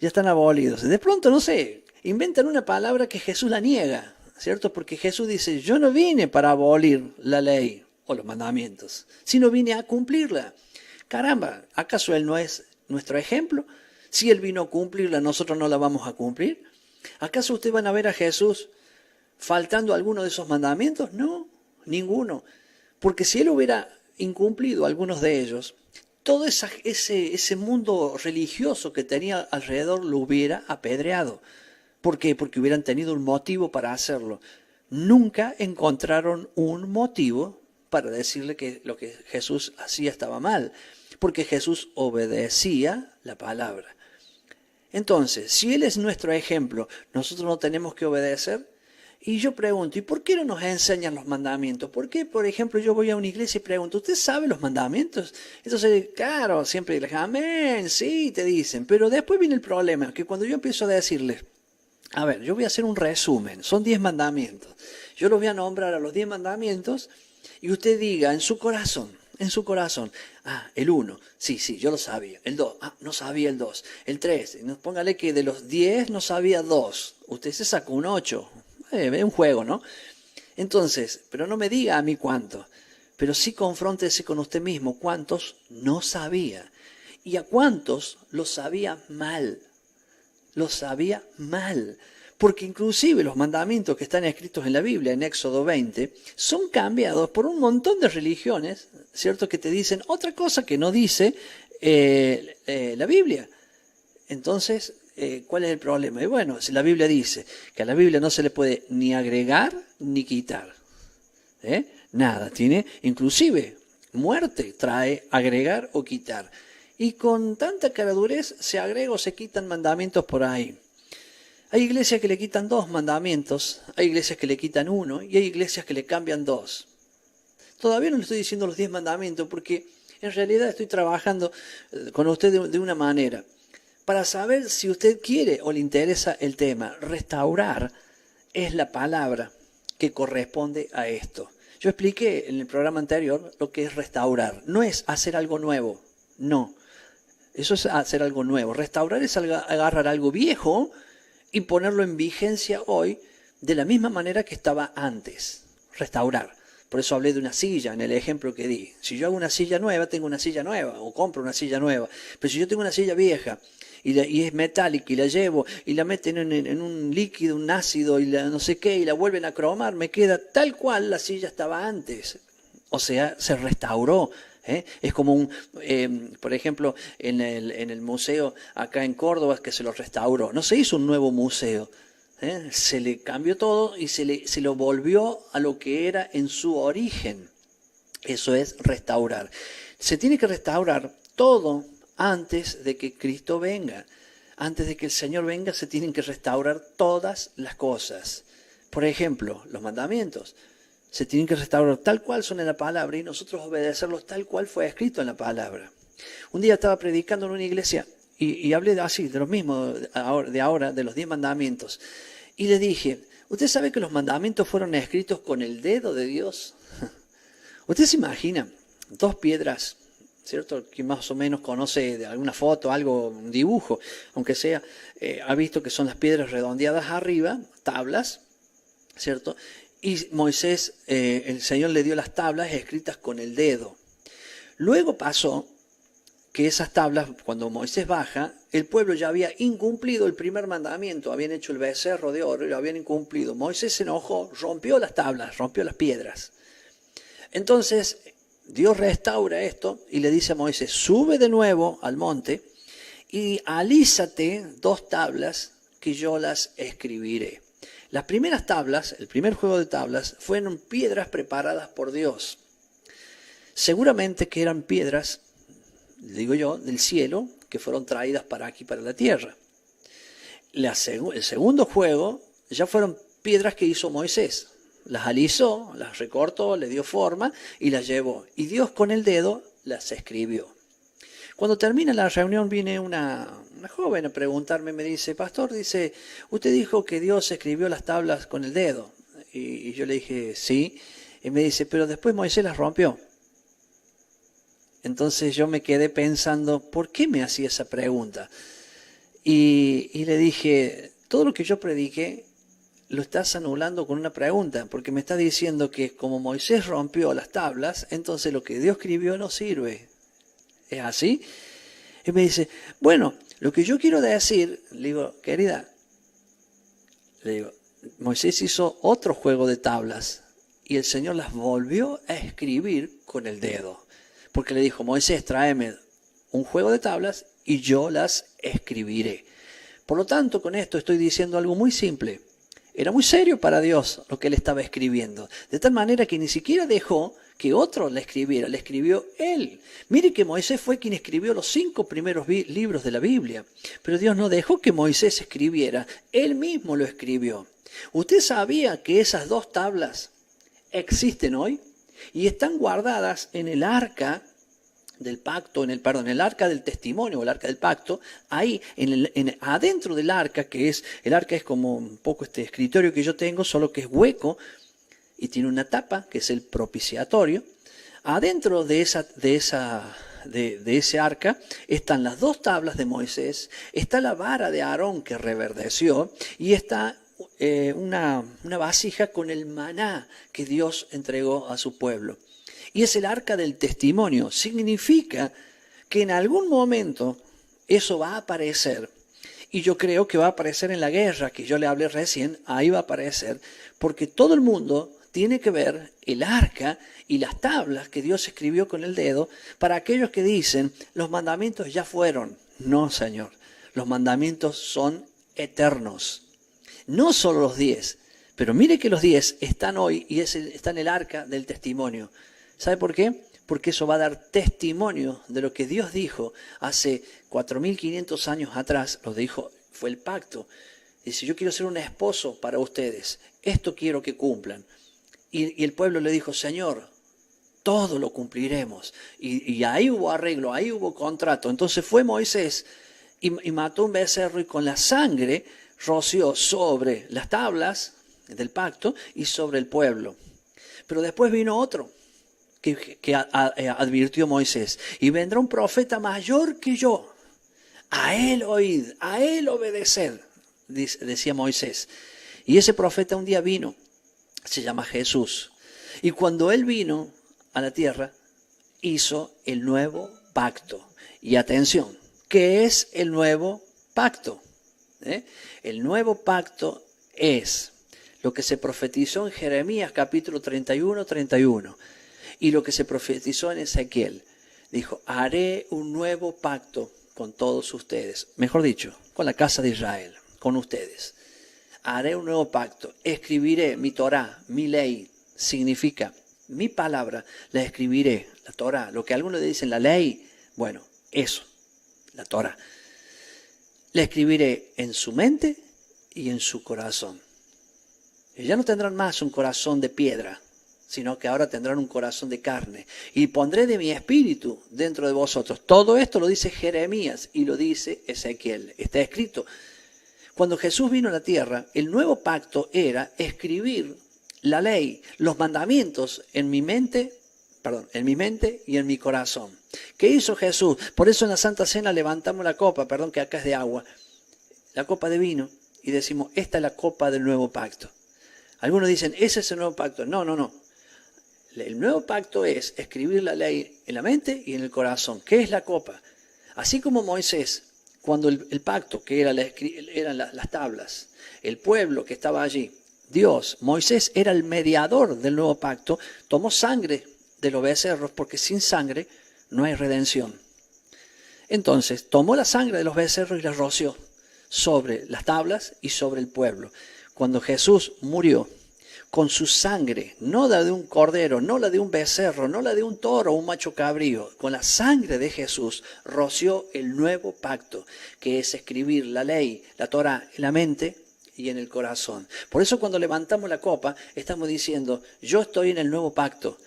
Ya están abolidos. De pronto, no sé, inventan una palabra que Jesús la niega, ¿cierto? Porque Jesús dice, yo no vine para abolir la ley o los mandamientos, sino vine a cumplirla. Caramba, ¿acaso Él no es nuestro ejemplo? Si Él vino a cumplirla, ¿nosotros no la vamos a cumplir? ¿Acaso ustedes van a ver a Jesús faltando alguno de esos mandamientos? No, ninguno. Porque si Él hubiera incumplido algunos de ellos, todo ese mundo religioso que tenía alrededor lo hubiera apedreado. ¿Por qué? Porque hubieran tenido un motivo para hacerlo. Nunca encontraron un motivo para decirle que lo que Jesús hacía estaba mal, porque Jesús obedecía la palabra. Entonces, si Él es nuestro ejemplo, ¿nosotros no tenemos que obedecer? Y yo pregunto, ¿y por qué no nos enseñan los mandamientos? ¿Por qué, por ejemplo, yo voy a una iglesia y pregunto, ¿usted sabe los mandamientos? Entonces, claro, siempre les amén, sí, te dicen. Pero después viene el problema, que cuando yo empiezo a decirles, a ver, yo voy a hacer un resumen, son 10 mandamientos. Yo los voy a nombrar a los 10 mandamientos y usted diga en su corazón, el 1, sí, yo lo sabía. El 2, no sabía el 2. El 3, póngale que de los 10 no sabía 2. Usted se sacó un 8. Es un juego, ¿no? Entonces, pero no me diga a mí cuánto, pero sí confróntese con usted mismo cuántos no sabía y a cuántos lo sabía mal. Lo sabía mal. Porque inclusive los mandamientos que están escritos en la Biblia, en Éxodo 20, son cambiados por un montón de religiones, ¿cierto? Que te dicen otra cosa que no dice la Biblia. Entonces, ¿cuál es el problema? Y bueno, si la Biblia dice que a la Biblia no se le puede ni agregar ni quitar. Nada, tiene inclusive muerte, trae agregar o quitar. Y con tanta caradurez se agrega o se quitan mandamientos por ahí. Hay iglesias que le quitan 2 mandamientos, hay iglesias que le quitan 1 y hay iglesias que le cambian 2. Todavía no le estoy diciendo los 10 mandamientos porque en realidad estoy trabajando con usted de una manera para saber si usted quiere o le interesa el tema. Restaurar es la palabra que corresponde a esto. Yo expliqué en el programa anterior lo que es restaurar. No es hacer algo nuevo, no. Eso es hacer algo nuevo. Restaurar es agarrar algo viejo y ponerlo en vigencia hoy de la misma manera que estaba antes. Restaurar. Por eso hablé de una silla en el ejemplo que di. Si yo hago una silla nueva, tengo una silla nueva o compro una silla nueva. Pero si yo tengo una silla vieja y es metálica y la llevo y la meten en un líquido, un ácido y no sé qué y la vuelven a cromar, me queda tal cual la silla estaba antes. O sea, se restauró. Es como por ejemplo, en el museo acá en Córdoba que se lo restauró. No se hizo un nuevo museo. Se le cambió todo y se lo volvió a lo que era en su origen. Eso es restaurar. Se tiene que restaurar todo antes de que Cristo venga. Antes de que el Señor venga se tienen que restaurar todas las cosas. Por ejemplo, los mandamientos. Se tienen que restaurar tal cual son en la palabra y nosotros obedecerlos tal cual fue escrito en la palabra. Un día estaba predicando en una iglesia y hablé así, de lo mismo de ahora, de los 10 mandamientos. Y le dije, ¿usted sabe que los mandamientos fueron escritos con el dedo de Dios? ¿Usted se imagina 2 piedras, ¿cierto? Quien más o menos conoce de alguna foto, algo, un dibujo, aunque sea, ha visto que son las piedras redondeadas arriba, tablas, ¿cierto? Y Moisés, el Señor le dio las tablas escritas con el dedo. Luego pasó que esas tablas, cuando Moisés baja, el pueblo ya había incumplido el primer mandamiento, habían hecho el becerro de oro y lo habían incumplido. Moisés se enojó, rompió las tablas, rompió las piedras. Entonces, Dios restaura esto y le dice a Moisés, sube de nuevo al monte y alízate 2 tablas que yo las escribiré. Las primeras tablas, el primer juego de tablas, fueron piedras preparadas por Dios. Seguramente que eran piedras, digo yo, del cielo, que fueron traídas para aquí, para la tierra. El segundo juego ya fueron piedras que hizo Moisés. Las alisó, las recortó, le dio forma y las llevó. Y Dios con el dedo las escribió. Cuando termina la reunión viene una joven a preguntarme, me dice, pastor, dice, usted dijo que Dios escribió las tablas con el dedo. Y yo le dije, sí. Y me dice, pero después Moisés las rompió. Entonces yo me quedé pensando, ¿por qué me hacía esa pregunta? Y le dije, todo lo que yo prediqué lo estás anulando con una pregunta, porque me está diciendo que como Moisés rompió las tablas, entonces lo que Dios escribió no sirve. ¿Es así? Y me dice, bueno, lo que yo quiero decir, le digo, querida, Moisés hizo otro juego de tablas y el Señor las volvió a escribir con el dedo. Porque le dijo, Moisés, tráeme un juego de tablas y yo las escribiré. Por lo tanto, con esto estoy diciendo algo muy simple. Era muy serio para Dios lo que él estaba escribiendo. De tal manera que ni siquiera dejó que otro le escribiera, le escribió él. Mire que Moisés fue quien escribió los 5 primeros libros de la Biblia. Pero Dios no dejó que Moisés escribiera, él mismo lo escribió. ¿Usted sabía que esas 2 tablas existen hoy? Y están guardadas en el arca del pacto, en el arca del testimonio, o el arca del pacto, ahí, adentro del arca, el arca es como un poco este escritorio que yo tengo, solo que es hueco, y tiene una tapa, que es el propiciatorio. Adentro de ese arca están las 2 tablas de Moisés, está la vara de Aarón que reverdeció, y está una vasija con el maná que Dios entregó a su pueblo. Y es el arca del testimonio. Significa que en algún momento eso va a aparecer. Y yo creo que va a aparecer en la guerra, que yo le hablé recién, ahí va a aparecer, porque todo el mundo tiene que ver el arca y las tablas que Dios escribió con el dedo para aquellos que dicen, los mandamientos ya fueron. No, Señor. los mandamientos son eternos. No solo los 10, pero mire que los 10 están hoy y está en el arca del testimonio. ¿Sabe por qué? Porque eso va a dar testimonio de lo que Dios dijo hace 4.500 años atrás. Lo dijo, fue el pacto. Dice, yo quiero ser un esposo para ustedes. Esto quiero que cumplan. Y el pueblo le dijo, Señor, todo lo cumpliremos. Y ahí hubo arreglo, ahí hubo contrato. Entonces fue Moisés y mató un becerro y con la sangre roció sobre las tablas del pacto y sobre el pueblo. Pero después vino otro que advirtió Moisés. Y vendrá un profeta mayor que yo. A él oíd, a él obedeced, decía Moisés. Y ese profeta un día vino, se llama Jesús. Y cuando él vino a la tierra, hizo el nuevo pacto. Y atención, ¿qué es el nuevo pacto? El nuevo pacto es lo que se profetizó en Jeremías capítulo 31. Y lo que se profetizó en Ezequiel. Dijo, haré un nuevo pacto con todos ustedes. Mejor dicho, con la casa de Israel, con ustedes. Haré un nuevo pacto. Escribiré mi Torá, mi ley. Significa, mi palabra la escribiré. La Torá, lo que algunos dicen la ley. Bueno, eso, la Torá. La escribiré en su mente y en su corazón. Y ya no tendrán más un corazón de piedra, sino que ahora tendrán un corazón de carne. Y pondré de mi espíritu dentro de vosotros. Todo esto lo dice Jeremías y lo dice Ezequiel. Está escrito. Cuando Jesús vino a la tierra, el nuevo pacto era escribir la ley, los mandamientos en mi mente y en mi corazón. ¿Qué hizo Jesús? Por eso en la Santa Cena levantamos la copa, que acá es de agua, la copa de vino, y decimos, esta es la copa del nuevo pacto. Algunos dicen, ese es el nuevo pacto. No. El nuevo pacto es escribir la ley en la mente y en el corazón. ¿Qué es la copa? Así como Moisés, cuando el pacto, que eran las tablas, el pueblo que estaba allí, Dios, Moisés era el mediador del nuevo pacto, tomó sangre de los becerros, porque sin sangre no hay redención. Entonces, tomó la sangre de los becerros y la roció sobre las tablas y sobre el pueblo. Cuando Jesús murió, con su sangre, no la de un cordero, no la de un becerro, no la de un toro o un macho cabrío, con la sangre de Jesús roció el nuevo pacto, que es escribir la ley, la Torá, en la mente y en el corazón. Por eso cuando levantamos la copa, estamos diciendo, yo estoy en el nuevo pacto,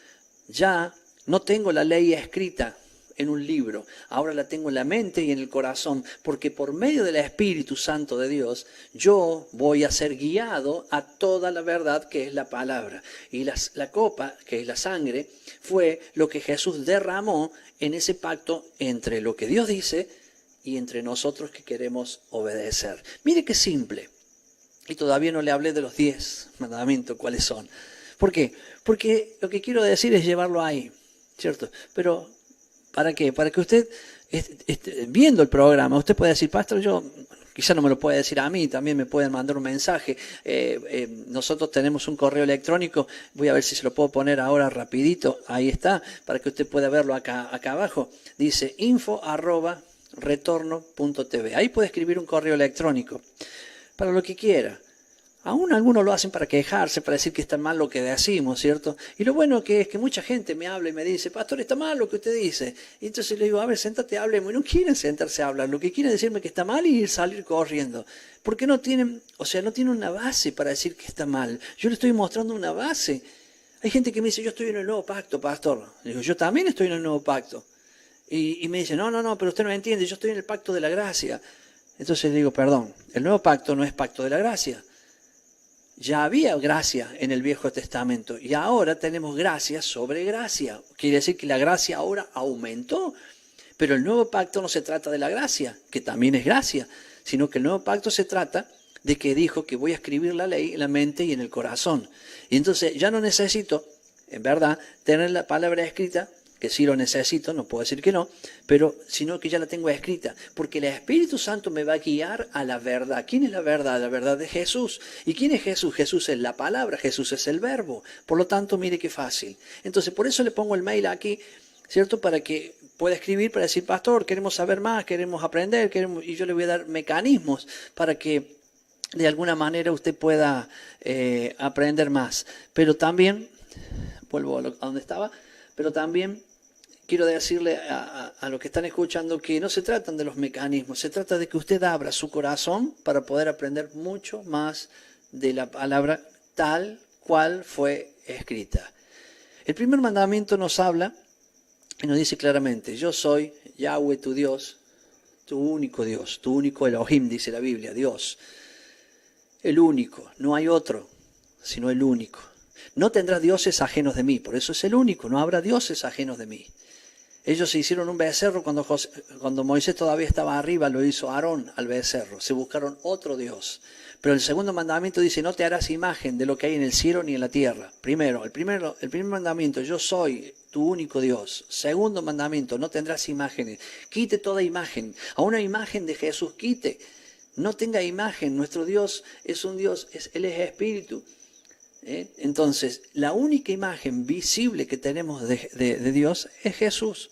ya no tengo la ley escrita en un libro, ahora la tengo en la mente y en el corazón, porque por medio del Espíritu Santo de Dios, yo voy a ser guiado a toda la verdad que es la palabra. Y la copa, que es la sangre, fue lo que Jesús derramó en ese pacto entre lo que Dios dice y entre nosotros que queremos obedecer. Mire qué simple. Y todavía no le hablé de los 10 mandamientos, ¿cuáles son? ¿Por qué? Porque lo que quiero decir es llevarlo ahí, ¿cierto? Pero ¿para qué? Para que usted, viendo el programa, usted puede decir, pastor, yo quizá no me lo puede decir a mí, también me pueden mandar un mensaje. Nosotros tenemos un correo electrónico, voy a ver si se lo puedo poner ahora rapidito, ahí está, para que usted pueda verlo acá abajo. Dice info@retorno.tv. Ahí puede escribir un correo electrónico, para lo que quiera. Aún algunos lo hacen para quejarse, para decir que está mal lo que decimos, ¿cierto? Y lo bueno que es que mucha gente me habla y me dice, pastor, está mal lo que usted dice. Y entonces le digo, a ver, sentate, hablemos. Y no quieren sentarse a hablar, lo que quieren es decirme que está mal y salir corriendo. Porque no tienen una base para decir que está mal. Yo le estoy mostrando una base. Hay gente que me dice, yo estoy en el nuevo pacto, pastor. Le digo, yo también estoy en el nuevo pacto. Y me dice, no, pero usted no entiende, yo estoy en el pacto de la gracia. Entonces le digo, perdón, el nuevo pacto no es pacto de la gracia. Ya había gracia en el Viejo Testamento y ahora tenemos gracia sobre gracia. Quiere decir que la gracia ahora aumentó, pero el nuevo pacto no se trata de la gracia, que también es gracia, sino que el nuevo pacto se trata de que dijo que voy a escribir la ley en la mente y en el corazón. Y entonces ya no necesito, en verdad, tener la palabra escrita, que sí lo necesito, no puedo decir que no, pero sino que ya la tengo escrita, porque el Espíritu Santo me va a guiar a la verdad. ¿Quién es la verdad? La verdad de Jesús. ¿Y quién es Jesús? Jesús es la palabra, Jesús es el verbo. Por lo tanto, mire qué fácil. Entonces, por eso le pongo el mail aquí, ¿cierto? Para que puede escribir para decir, pastor, queremos saber más, queremos aprender, y yo le voy a dar mecanismos para que de alguna manera usted pueda aprender más. Pero también, vuelvo a donde estaba, pero también quiero decirle a los que están escuchando que no se tratan de los mecanismos, se trata de que usted abra su corazón para poder aprender mucho más de la palabra tal cual fue escrita. El primer mandamiento nos habla y nos dice claramente, yo soy Yahweh tu Dios, tu único Elohim, dice la Biblia, Dios. El único, no hay otro, sino el único. No tendrás dioses ajenos de mí, por eso es el único, no habrá dioses ajenos de mí. Ellos se hicieron un becerro cuando Moisés todavía estaba arriba, lo hizo Aarón al becerro, se buscaron otro Dios. Pero el segundo mandamiento dice, no te harás imagen de lo que hay en el cielo ni en la tierra. El primer mandamiento, yo soy tu único Dios. Segundo mandamiento, no tendrás imágenes. Quite toda imagen, a una imagen de Jesús quite. No tenga imagen, nuestro Dios es un Dios, Él es espíritu. Entonces, la única imagen visible que tenemos de Dios es Jesús.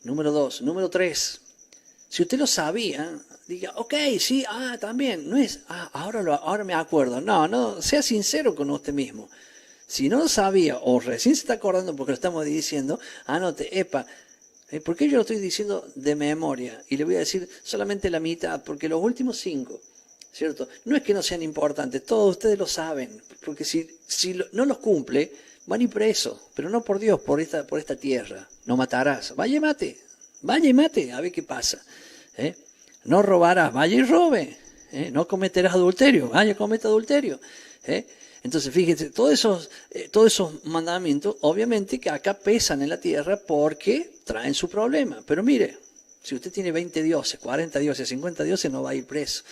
Número 2. Número 3. Si usted lo sabía, diga, ok, sí, también. No es, ahora me acuerdo. No, sea sincero con usted mismo. Si no lo sabía o recién se está acordando porque lo estamos diciendo, anote, ¿por qué yo lo estoy diciendo de memoria? Y le voy a decir solamente la mitad, porque los últimos 5, ¿cierto? No es que no sean importantes, todos ustedes lo saben, porque si no los cumple, van a ir presos, pero no por Dios, por esta tierra. No matarás, vaya y mate, a ver qué pasa. No robarás, vaya y robe. No cometerás adulterio, vaya y cometa adulterio. Entonces, fíjense, todos esos mandamientos, obviamente que acá pesan en la tierra porque traen su problema. Pero mire, si usted tiene 20 dioses, 40 dioses, 50 dioses, no va a ir preso.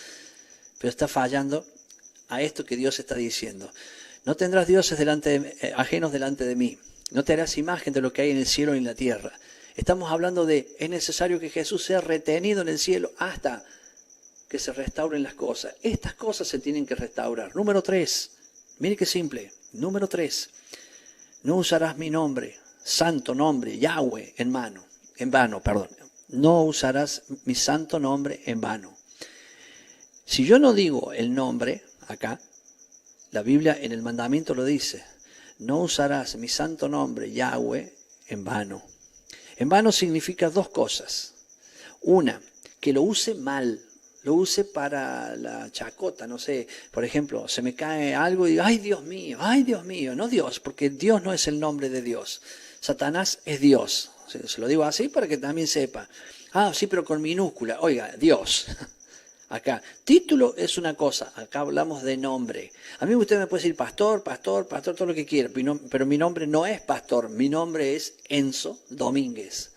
Pero está fallando a esto que Dios está diciendo. No tendrás dioses ajenos delante de mí. No te harás imagen de lo que hay en el cielo y en la tierra. Estamos hablando es necesario que Jesús sea retenido en el cielo hasta que se restauren las cosas. Estas cosas se tienen que restaurar. Número 3. Mire qué simple. Número 3. No usarás mi nombre, santo nombre, Yahweh, en vano. No usarás mi santo nombre en vano. Si yo no digo el nombre, acá, la Biblia en el mandamiento lo dice. No usarás mi santo nombre, Yahweh, en vano. En vano significa 2 cosas. Una, que lo use mal. Lo use para la chacota, no sé, por ejemplo, se me cae algo y digo, ay Dios mío, no Dios, porque Dios no es el nombre de Dios. Satanás es Dios, se lo digo así para que también sepa. Sí, pero con minúscula, oiga, Dios. Acá, título es una cosa, acá hablamos de nombre. A mí usted me puede decir pastor, todo lo que quiera, pero mi nombre no es pastor, mi nombre es Enzo Domínguez.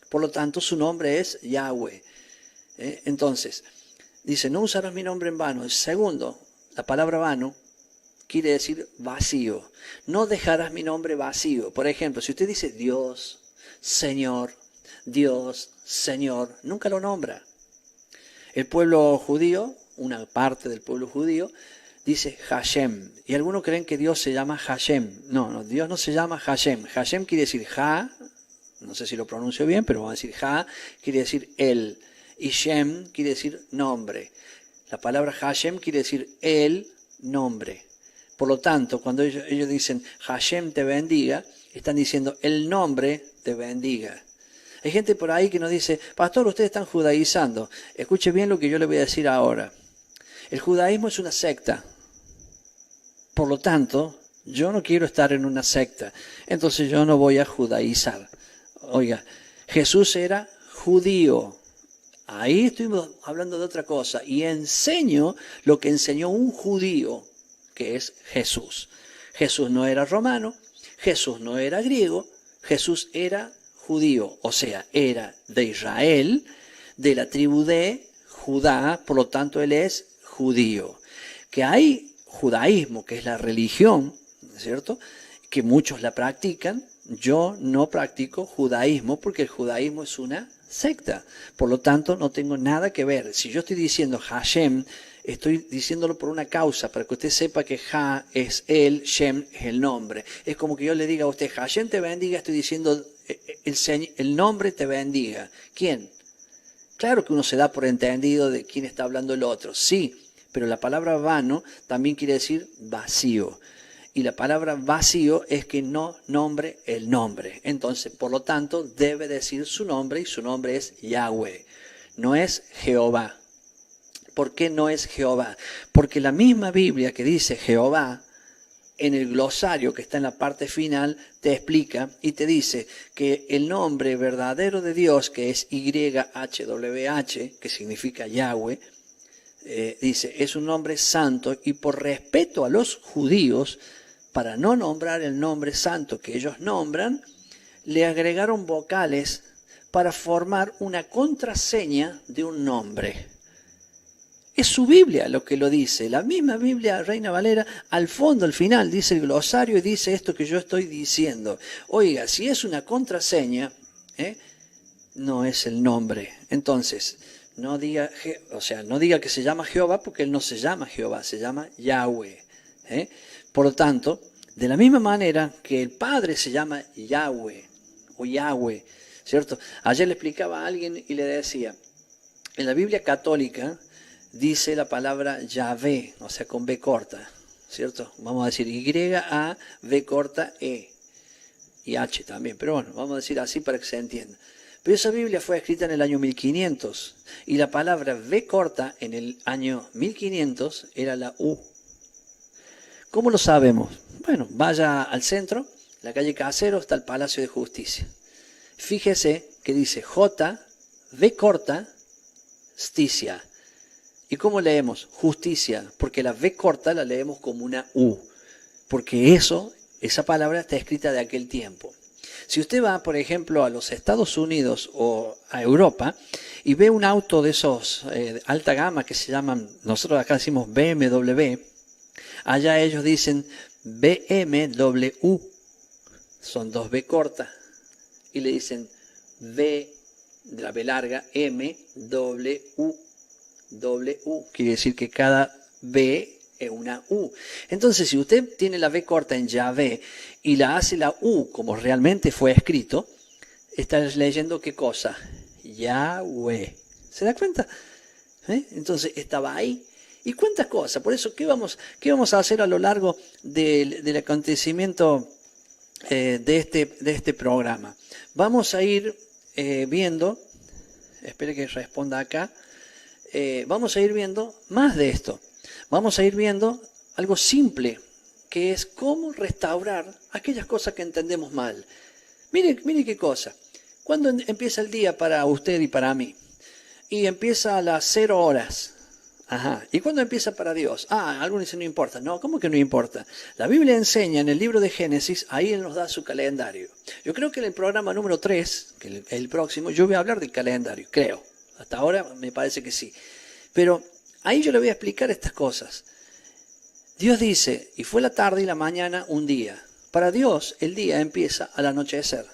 Por lo tanto, su nombre es Yahweh. Entonces, dice, no usarás mi nombre en vano. Segundo, la palabra vano quiere decir vacío. No dejarás mi nombre vacío. Por ejemplo, si usted dice Dios, Señor, nunca lo nombra. El pueblo judío, una parte del pueblo judío, dice Hashem. Y algunos creen que Dios se llama Hashem. No, Dios no se llama Hashem. Hashem quiere decir no sé si lo pronuncio bien, pero vamos a decir quiere decir él. Y Shem quiere decir nombre. La palabra Hashem quiere decir el nombre. Por lo tanto, cuando ellos dicen Hashem te bendiga, están diciendo el nombre te bendiga. Hay gente por ahí que nos dice, pastor, ustedes están judaizando. Escuche bien lo que yo le voy a decir ahora. El judaísmo es una secta. Por lo tanto, yo no quiero estar en una secta. Entonces yo no voy a judaizar. Oiga, Jesús era judío. Ahí estuvimos hablando de otra cosa. Y enseño lo que enseñó un judío, que es Jesús. Jesús no era romano, Jesús no era griego, Jesús era judío. O sea, era de Israel, de la tribu de Judá, por lo tanto él es judío. Que hay judaísmo, que es la religión, ¿cierto? Que muchos la practican. Yo no practico judaísmo porque el judaísmo es una secta. Por lo tanto, no tengo nada que ver. Si yo estoy diciendo Hashem, estoy diciéndolo por una causa, para que usted sepa que Ha es él, Shem es el nombre. Es como que yo le diga a usted, Hashem te bendiga, estoy diciendo el nombre te bendiga. ¿Quién? Claro que uno se da por entendido de quién está hablando el otro, sí, pero la palabra vano también quiere decir vacío. Y la palabra vacío es que no nombre el nombre. Entonces, por lo tanto, debe decir su nombre y su nombre es Yahweh. No es Jehová. ¿Por qué no es Jehová? Porque la misma Biblia que dice Jehová, en el glosario que está en la parte final, te explica y te dice que el nombre verdadero de Dios, que es YHWH, que significa Yahweh, dice, es un nombre santo, y por respeto a los judíos, para no nombrar el nombre santo que ellos nombran, le agregaron vocales para formar una contraseña de un nombre. Es su Biblia lo que lo dice. La misma Biblia, Reina Valera, al fondo, al final, dice el glosario y dice esto que yo estoy diciendo. Oiga, si es una contraseña, no es el nombre. Entonces, no diga que se llama Jehová, porque él no se llama Jehová, se llama Yahweh. Por lo tanto, de la misma manera que el Padre se llama Yahweh o Yahweh, ¿cierto? Ayer le explicaba a alguien y le decía, en la Biblia católica dice la palabra Yahvé, o sea, con B corta, ¿cierto? Vamos a decir Y-A-V corta E, y H también, pero bueno, vamos a decir así para que se entienda. Pero esa Biblia fue escrita en el año 1500, y la palabra V corta en el año 1500 era la U. ¿Cómo lo sabemos? Bueno, vaya al centro, la calle Casero, está el Palacio de Justicia. Fíjese que dice J, V corta, Sticia. ¿Y cómo leemos? Justicia, porque la V corta la leemos como una U, porque esa palabra está escrita de aquel tiempo. Si usted va, por ejemplo, a los Estados Unidos o a Europa y ve un auto de esos de alta gama que se llaman, nosotros acá decimos BMW, allá ellos dicen BMW, son dos V cortas, y le dicen V, de la V larga, M, W, W, quiere decir que cada V es una U. Entonces, si usted tiene la V corta en Yahvé y la hace la U como realmente fue escrito, está leyendo ¿qué cosa? Yahweh. ¿Se da cuenta? Entonces, estaba ahí. ¿Y cuántas cosas? Por eso, ¿qué vamos a hacer a lo largo del acontecimiento de este programa? Vamos a ir viendo, espere que responda acá, vamos a ir viendo más de esto. Vamos a ir viendo algo simple, que es cómo restaurar aquellas cosas que entendemos mal. Mire qué cosa. ¿Cuándo empieza el día para usted y para mí? Y empieza a las 0 horas. Ajá. ¿Y cuándo empieza para Dios? Algunos dicen no importa. No, ¿cómo que no importa? La Biblia enseña en el libro de Génesis, ahí Él nos da su calendario. Yo creo que en el programa número 3, que el próximo, yo voy a hablar del calendario, creo. Hasta ahora me parece que sí. Pero ahí yo le voy a explicar estas cosas. Dios dice, y fue la tarde y la mañana un día. Para Dios el día empieza al anochecer.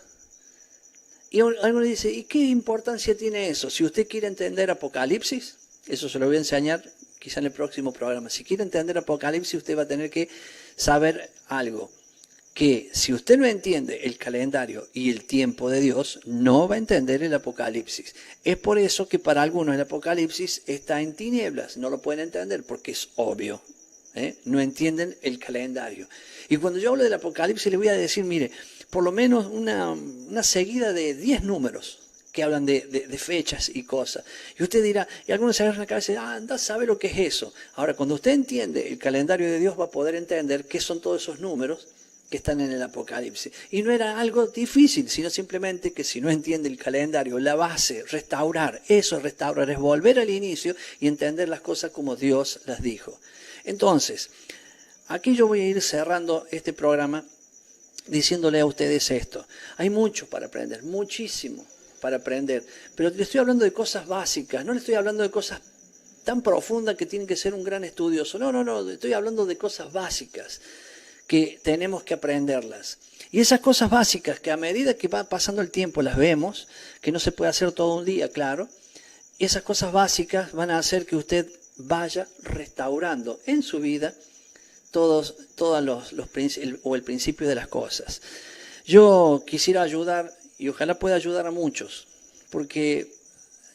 Y alguno dice, ¿y qué importancia tiene eso? Si usted quiere entender Apocalipsis, eso se lo voy a enseñar quizá en el próximo programa. Si quiere entender Apocalipsis, usted va a tener que saber algo. Que si usted no entiende el calendario y el tiempo de Dios, no va a entender el Apocalipsis. Es por eso que para algunos el Apocalipsis está en tinieblas. No lo pueden entender porque es obvio. No entienden el calendario. Y cuando yo hablo del Apocalipsis, les voy a decir, mire, por lo menos una seguida de 10 números que hablan de fechas y cosas. Y usted dirá, y algunos se agarran la cabeza y dicen, anda a saber lo que es eso. Ahora, cuando usted entiende el calendario de Dios, va a poder entender qué son todos esos números que están en el Apocalipsis. Y no era algo difícil, sino simplemente que si no entiende el calendario, la base, restaurar, eso es restaurar, es volver al inicio y entender las cosas como Dios las dijo. Entonces, aquí yo voy a ir cerrando este programa diciéndole a ustedes esto. Hay mucho para aprender, muchísimo para aprender, pero le estoy hablando de cosas básicas, no le estoy hablando de cosas tan profundas que tienen que ser un gran estudioso. No, estoy hablando de cosas básicas que tenemos que aprenderlas. Y esas cosas básicas que a medida que va pasando el tiempo las vemos, que no se puede hacer todo un día, claro, esas cosas básicas van a hacer que usted vaya restaurando en su vida el principio de las cosas. Yo quisiera ayudar y ojalá pueda ayudar a muchos, porque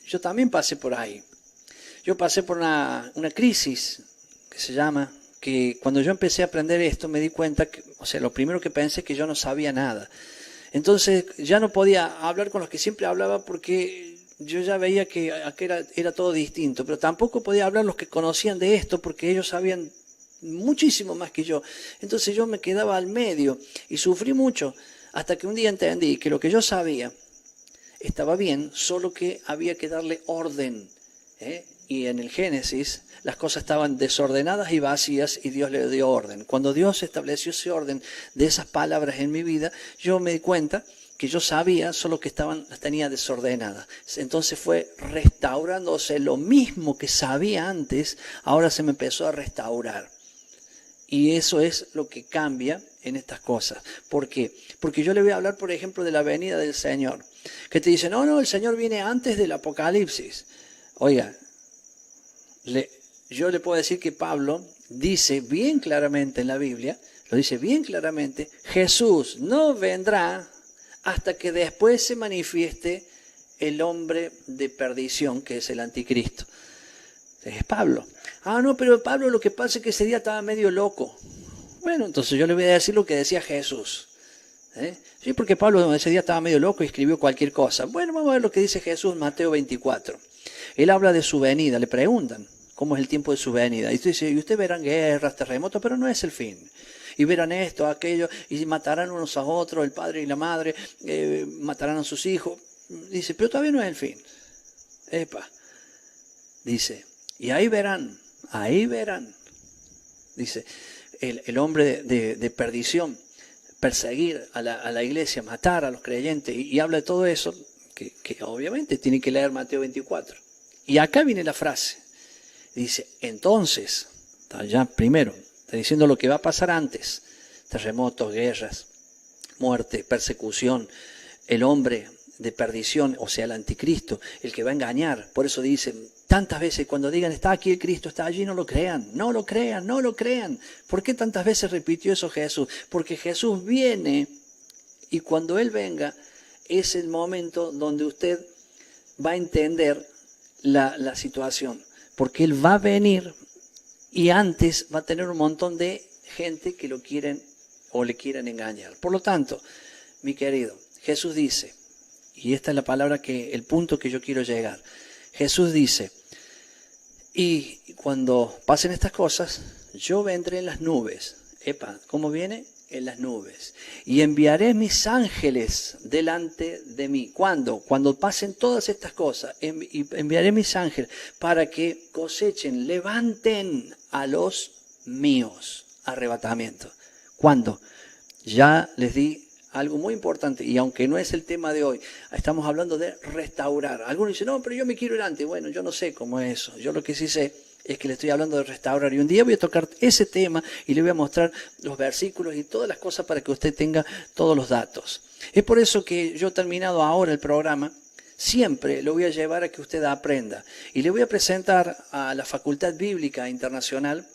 yo también pasé por ahí. Yo pasé por una crisis que se llama, que cuando yo empecé a aprender esto me di cuenta que, o sea, lo primero que pensé es que yo no sabía nada. Entonces ya no podía hablar con los que siempre hablaba porque yo ya veía que era todo distinto, pero tampoco podía hablar los que conocían de esto porque ellos sabían muchísimo más que yo. Entonces yo me quedaba al medio y sufrí mucho hasta que un día entendí que lo que yo sabía estaba bien, solo que había que darle orden, ¿eh? Y en el Génesis las cosas estaban desordenadas y vacías y Dios le dio orden. Cuando Dios estableció ese orden de esas palabras en mi vida, yo me di cuenta que yo sabía, solo que las tenía desordenadas. Entonces fue restaurándose lo mismo que sabía antes, ahora se me empezó a restaurar. Y eso es lo que cambia en estas cosas. ¿Por qué? Porque yo le voy a hablar, por ejemplo, de la venida del Señor. Que te dicen, no, el Señor viene antes del Apocalipsis. Oiga, yo le puedo decir que Pablo dice bien claramente en la Biblia, lo dice bien claramente, Jesús no vendrá hasta que después se manifieste el hombre de perdición, que es el anticristo. Es Pablo. No, pero Pablo lo que pasa es que ese día estaba medio loco. Bueno, entonces yo le voy a decir lo que decía Jesús. Sí, porque Pablo ese día estaba medio loco y escribió cualquier cosa. Bueno, vamos a ver lo que dice Jesús en Mateo 24. Él habla de su venida, le preguntan cómo es el tiempo de su venida. Y usted dice, y usted verán guerras, terremotos, pero no es el fin. Y verán esto, aquello, y matarán unos a otros, el padre y la madre, matarán a sus hijos. Dice, pero todavía no es el fin. Dice, y ahí verán, dice, el hombre de perdición, perseguir a la iglesia, matar a los creyentes, y habla de todo eso, que obviamente tiene que leer Mateo 24. Y acá viene la frase, dice, entonces, ya primero, está diciendo lo que va a pasar antes, terremotos, guerras, muerte, persecución, el hombre de perdición, o sea, el anticristo, el que va a engañar. Por eso dicen tantas veces, cuando digan, está aquí el Cristo, está allí, no lo crean, no lo crean, no lo crean. ¿Por qué tantas veces repitió eso Jesús? Porque Jesús viene y cuando Él venga es el momento donde usted va a entender la situación. Porque Él va a venir y antes va a tener un montón de gente que lo quieren o le quieren engañar. Por lo tanto, mi querido, Jesús dice, y esta es la palabra el punto que yo quiero llegar. Jesús dice, y cuando pasen estas cosas, yo vendré en las nubes. ¿Cómo viene? En las nubes. Y enviaré mis ángeles delante de mí. ¿Cuándo? Cuando pasen todas estas cosas, enviaré mis ángeles para que cosechen, levanten a los míos. Arrebatamiento. ¿Cuándo? Ya les di algo muy importante, y aunque no es el tema de hoy, estamos hablando de restaurar. Algunos dicen, no, pero yo me quiero ir antes. Bueno, yo no sé cómo es eso. Yo lo que sí sé es que le estoy hablando de restaurar. Y un día voy a tocar ese tema y le voy a mostrar los versículos y todas las cosas para que usted tenga todos los datos. Es por eso que yo he terminado ahora el programa. Siempre lo voy a llevar a que usted aprenda. Y le voy a presentar a la Facultad Bíblica Internacional.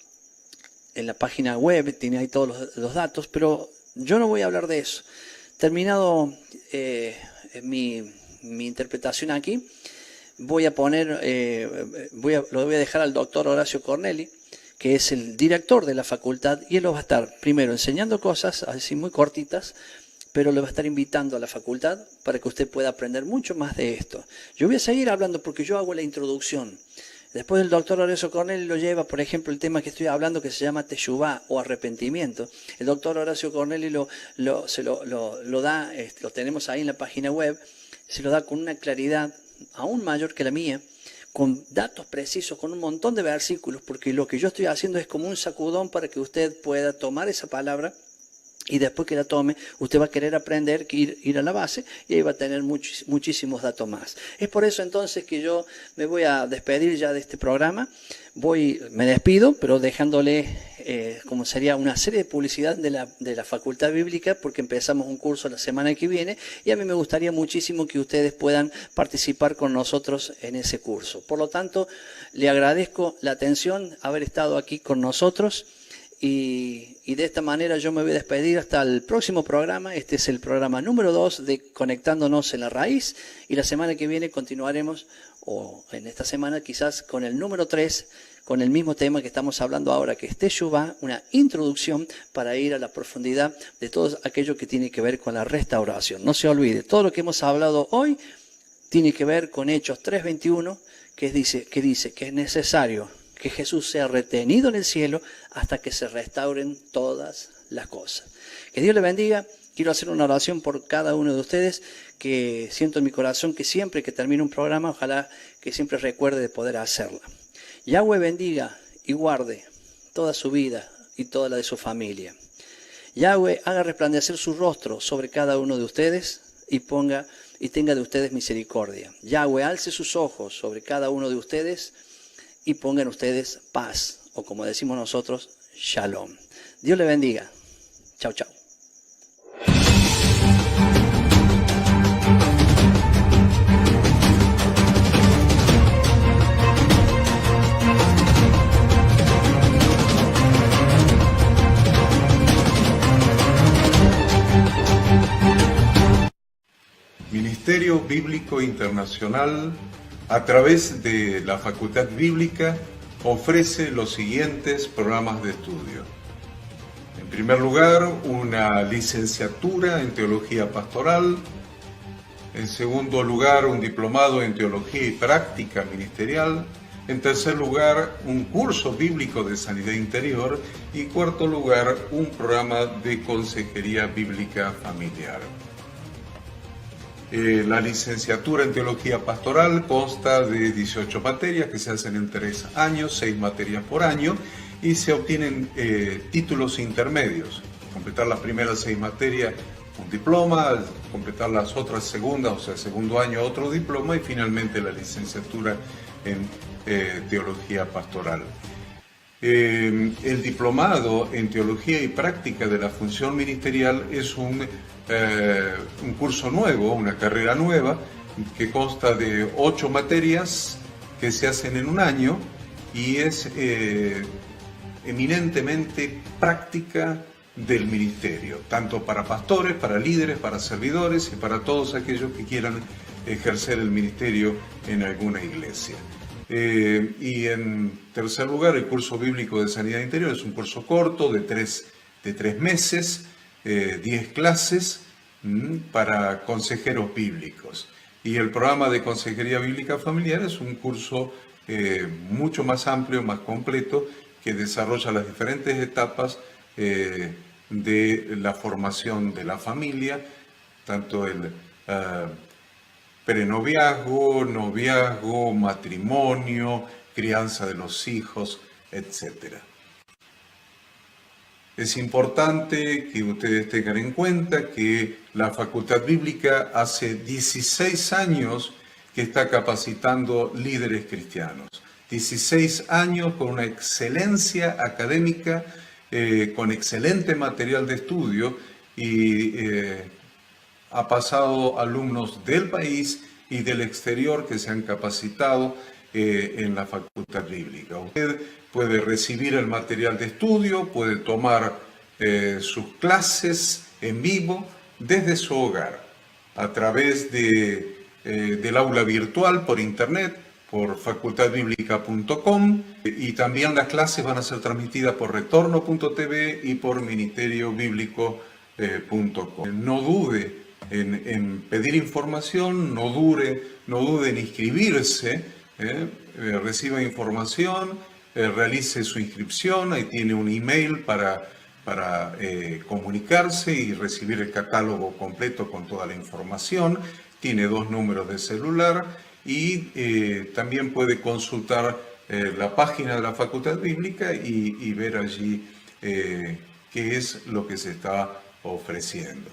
En la página web tiene ahí todos los datos, pero yo no voy a hablar de eso. Terminado mi interpretación aquí, voy a poner, lo voy a dejar al doctor Horacio Corneli, que es el director de la facultad, y él lo va a estar primero enseñando cosas así muy cortitas, pero lo va a estar invitando a la facultad para que usted pueda aprender mucho más de esto. Yo voy a seguir hablando porque yo hago la introducción. Después el doctor Horacio Corneli lo lleva, por ejemplo, el tema que estoy hablando que se llama Teshuvá o arrepentimiento. El doctor Horacio Corneli lo da, lo tenemos ahí en la página web, se lo da con una claridad aún mayor que la mía, con datos precisos, con un montón de versículos, porque lo que yo estoy haciendo es como un sacudón para que usted pueda tomar esa palabra y después que la tome, usted va a querer aprender, ir a la base y ahí va a tener muchísimos datos más. Es por eso entonces que yo me voy a despedir ya de este programa. Me despido, pero dejándole como sería una serie de publicidad de la Facultad Bíblica, porque empezamos un curso la semana que viene y a mí me gustaría muchísimo que ustedes puedan participar con nosotros en ese curso. Por lo tanto, le agradezco la atención, haber estado aquí con nosotros. y de esta manera yo me voy a despedir hasta el próximo programa. Este es el programa número 2 de Conectándonos en la Raíz. Y la semana que viene continuaremos, o en esta semana quizás, con el número 3, con el mismo tema que estamos hablando ahora, que es Teshuvá, una introducción para ir a la profundidad de todo aquello que tiene que ver con la restauración. No se olvide, todo lo que hemos hablado hoy tiene que ver con Hechos 3:21, que dice que es necesario que Jesús sea retenido en el cielo hasta que se restauren todas las cosas. Que Dios le bendiga. Quiero hacer una oración por cada uno de ustedes, que siento en mi corazón que siempre que termine un programa, ojalá que siempre recuerde de poder hacerla. Yahweh bendiga y guarde toda su vida y toda la de su familia. Yahweh haga resplandecer su rostro sobre cada uno de ustedes y tenga de ustedes misericordia. Yahweh alce sus ojos sobre cada uno de ustedes y ponga en ustedes paz, o como decimos nosotros, shalom. Dios le bendiga. Chau, chau. Ministerio Bíblico Internacional, a través de la Facultad Bíblica, ofrece los siguientes programas de estudio. En primer lugar, una licenciatura en Teología Pastoral. En segundo lugar, un diplomado en Teología y Práctica Ministerial. En tercer lugar, un curso bíblico de Sanidad Interior. Y cuarto lugar, un programa de Consejería Bíblica Familiar. La licenciatura en Teología Pastoral consta de 18 materias que se hacen en 3 años, 6 materias por año, y se obtienen títulos intermedios. Completar las primeras 6 materias, un diploma; completar las otras segundas, o sea, segundo año, otro diploma; y finalmente la licenciatura en Teología Pastoral. El diplomado en Teología y Práctica de la Función Ministerial es un curso nuevo, una carrera nueva, que consta de 8 materias que se hacen en un año y es eminentemente práctica del ministerio, tanto para pastores, para líderes, para servidores y para todos aquellos que quieran ejercer el ministerio en alguna iglesia. Y en tercer lugar, el curso bíblico de Sanidad Interior es un curso corto de 3 meses, 10 clases para consejeros bíblicos. Y el programa de Consejería Bíblica Familiar es un curso mucho más amplio, más completo, que desarrolla las diferentes etapas de la formación de la familia, tanto el prenoviazgo, noviazgo, matrimonio, crianza de los hijos, etc. Es importante que ustedes tengan en cuenta que la Facultad Bíblica hace 16 años que está capacitando líderes cristianos. 16 años con una excelencia académica, con excelente material de estudio, y ha pasado alumnos del país y del exterior que se han capacitado en la Facultad Bíblica. Usted puede recibir el material de estudio, puede tomar sus clases en vivo desde su hogar, a través del aula virtual por internet, por facultadbiblica.com, y también las clases van a ser transmitidas por retorno.tv y por ministeriobiblico.com. No dude en pedir información, no dude en inscribirse, reciba información, realice su inscripción. Ahí tiene un email para comunicarse y recibir el catálogo completo con toda la información. Tiene 2 números de celular y también puede consultar la página de la Facultad Bíblica y ver allí qué es lo que se está ofreciendo.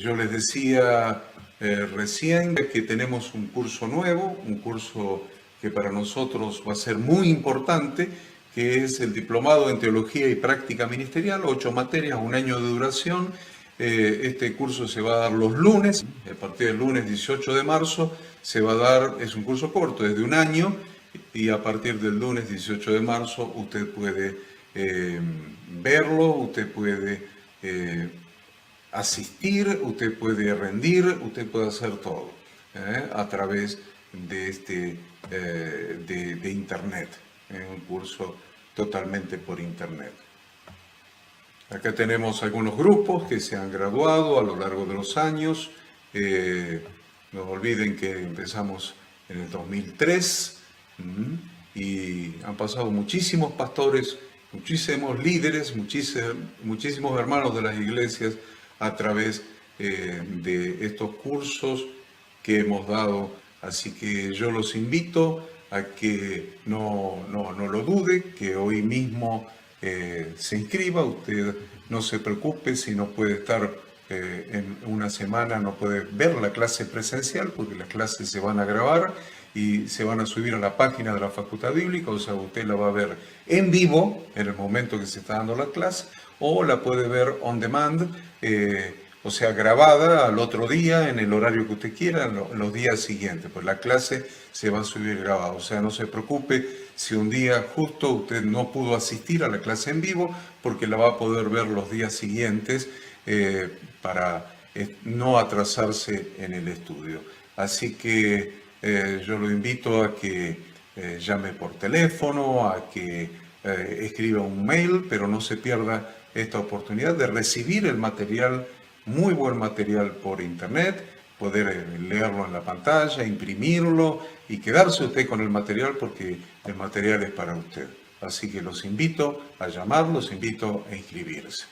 Yo les decía recién que tenemos un curso nuevo, un curso que para nosotros va a ser muy importante, que es el Diplomado en Teología y Práctica Ministerial, 8 materias, 1 año de duración. Este curso se va a dar los lunes, a partir del lunes 18 de marzo se va a dar, es un curso corto, es de 1 año, y a partir del lunes 18 de marzo usted puede verlo, usted puede asistir, usted puede rendir, usted puede hacer todo a través de, de Internet, un curso totalmente por Internet. Acá tenemos algunos grupos que se han graduado a lo largo de los años. No olviden que empezamos en el 2003 y han pasado muchísimos pastores, muchísimos líderes, muchísimos hermanos de las iglesias a través de estos cursos que hemos dado. Así que yo los invito a que no lo dude, que hoy mismo se inscriba. Usted no se preocupe si no puede estar en una semana, no puede ver la clase presencial, porque las clases se van a grabar y se van a subir a la página de la Facultad Bíblica. O sea, usted la va a ver en vivo en el momento que se está dando la clase, o la puede ver on demand, o sea, grabada al otro día, en el horario que usted quiera, en los días siguientes. Pues la clase se va a subir grabada. O sea, no se preocupe si un día justo usted no pudo asistir a la clase en vivo, porque la va a poder ver los días siguientes para no atrasarse en el estudio. Así que yo lo invito a que llame por teléfono, a que escriba un mail, pero no se pierda esta oportunidad de recibir el material, muy buen material por Internet, poder leerlo en la pantalla, imprimirlo y quedarse usted con el material, porque el material es para usted. Así que los invito a llamar, los invito a inscribirse.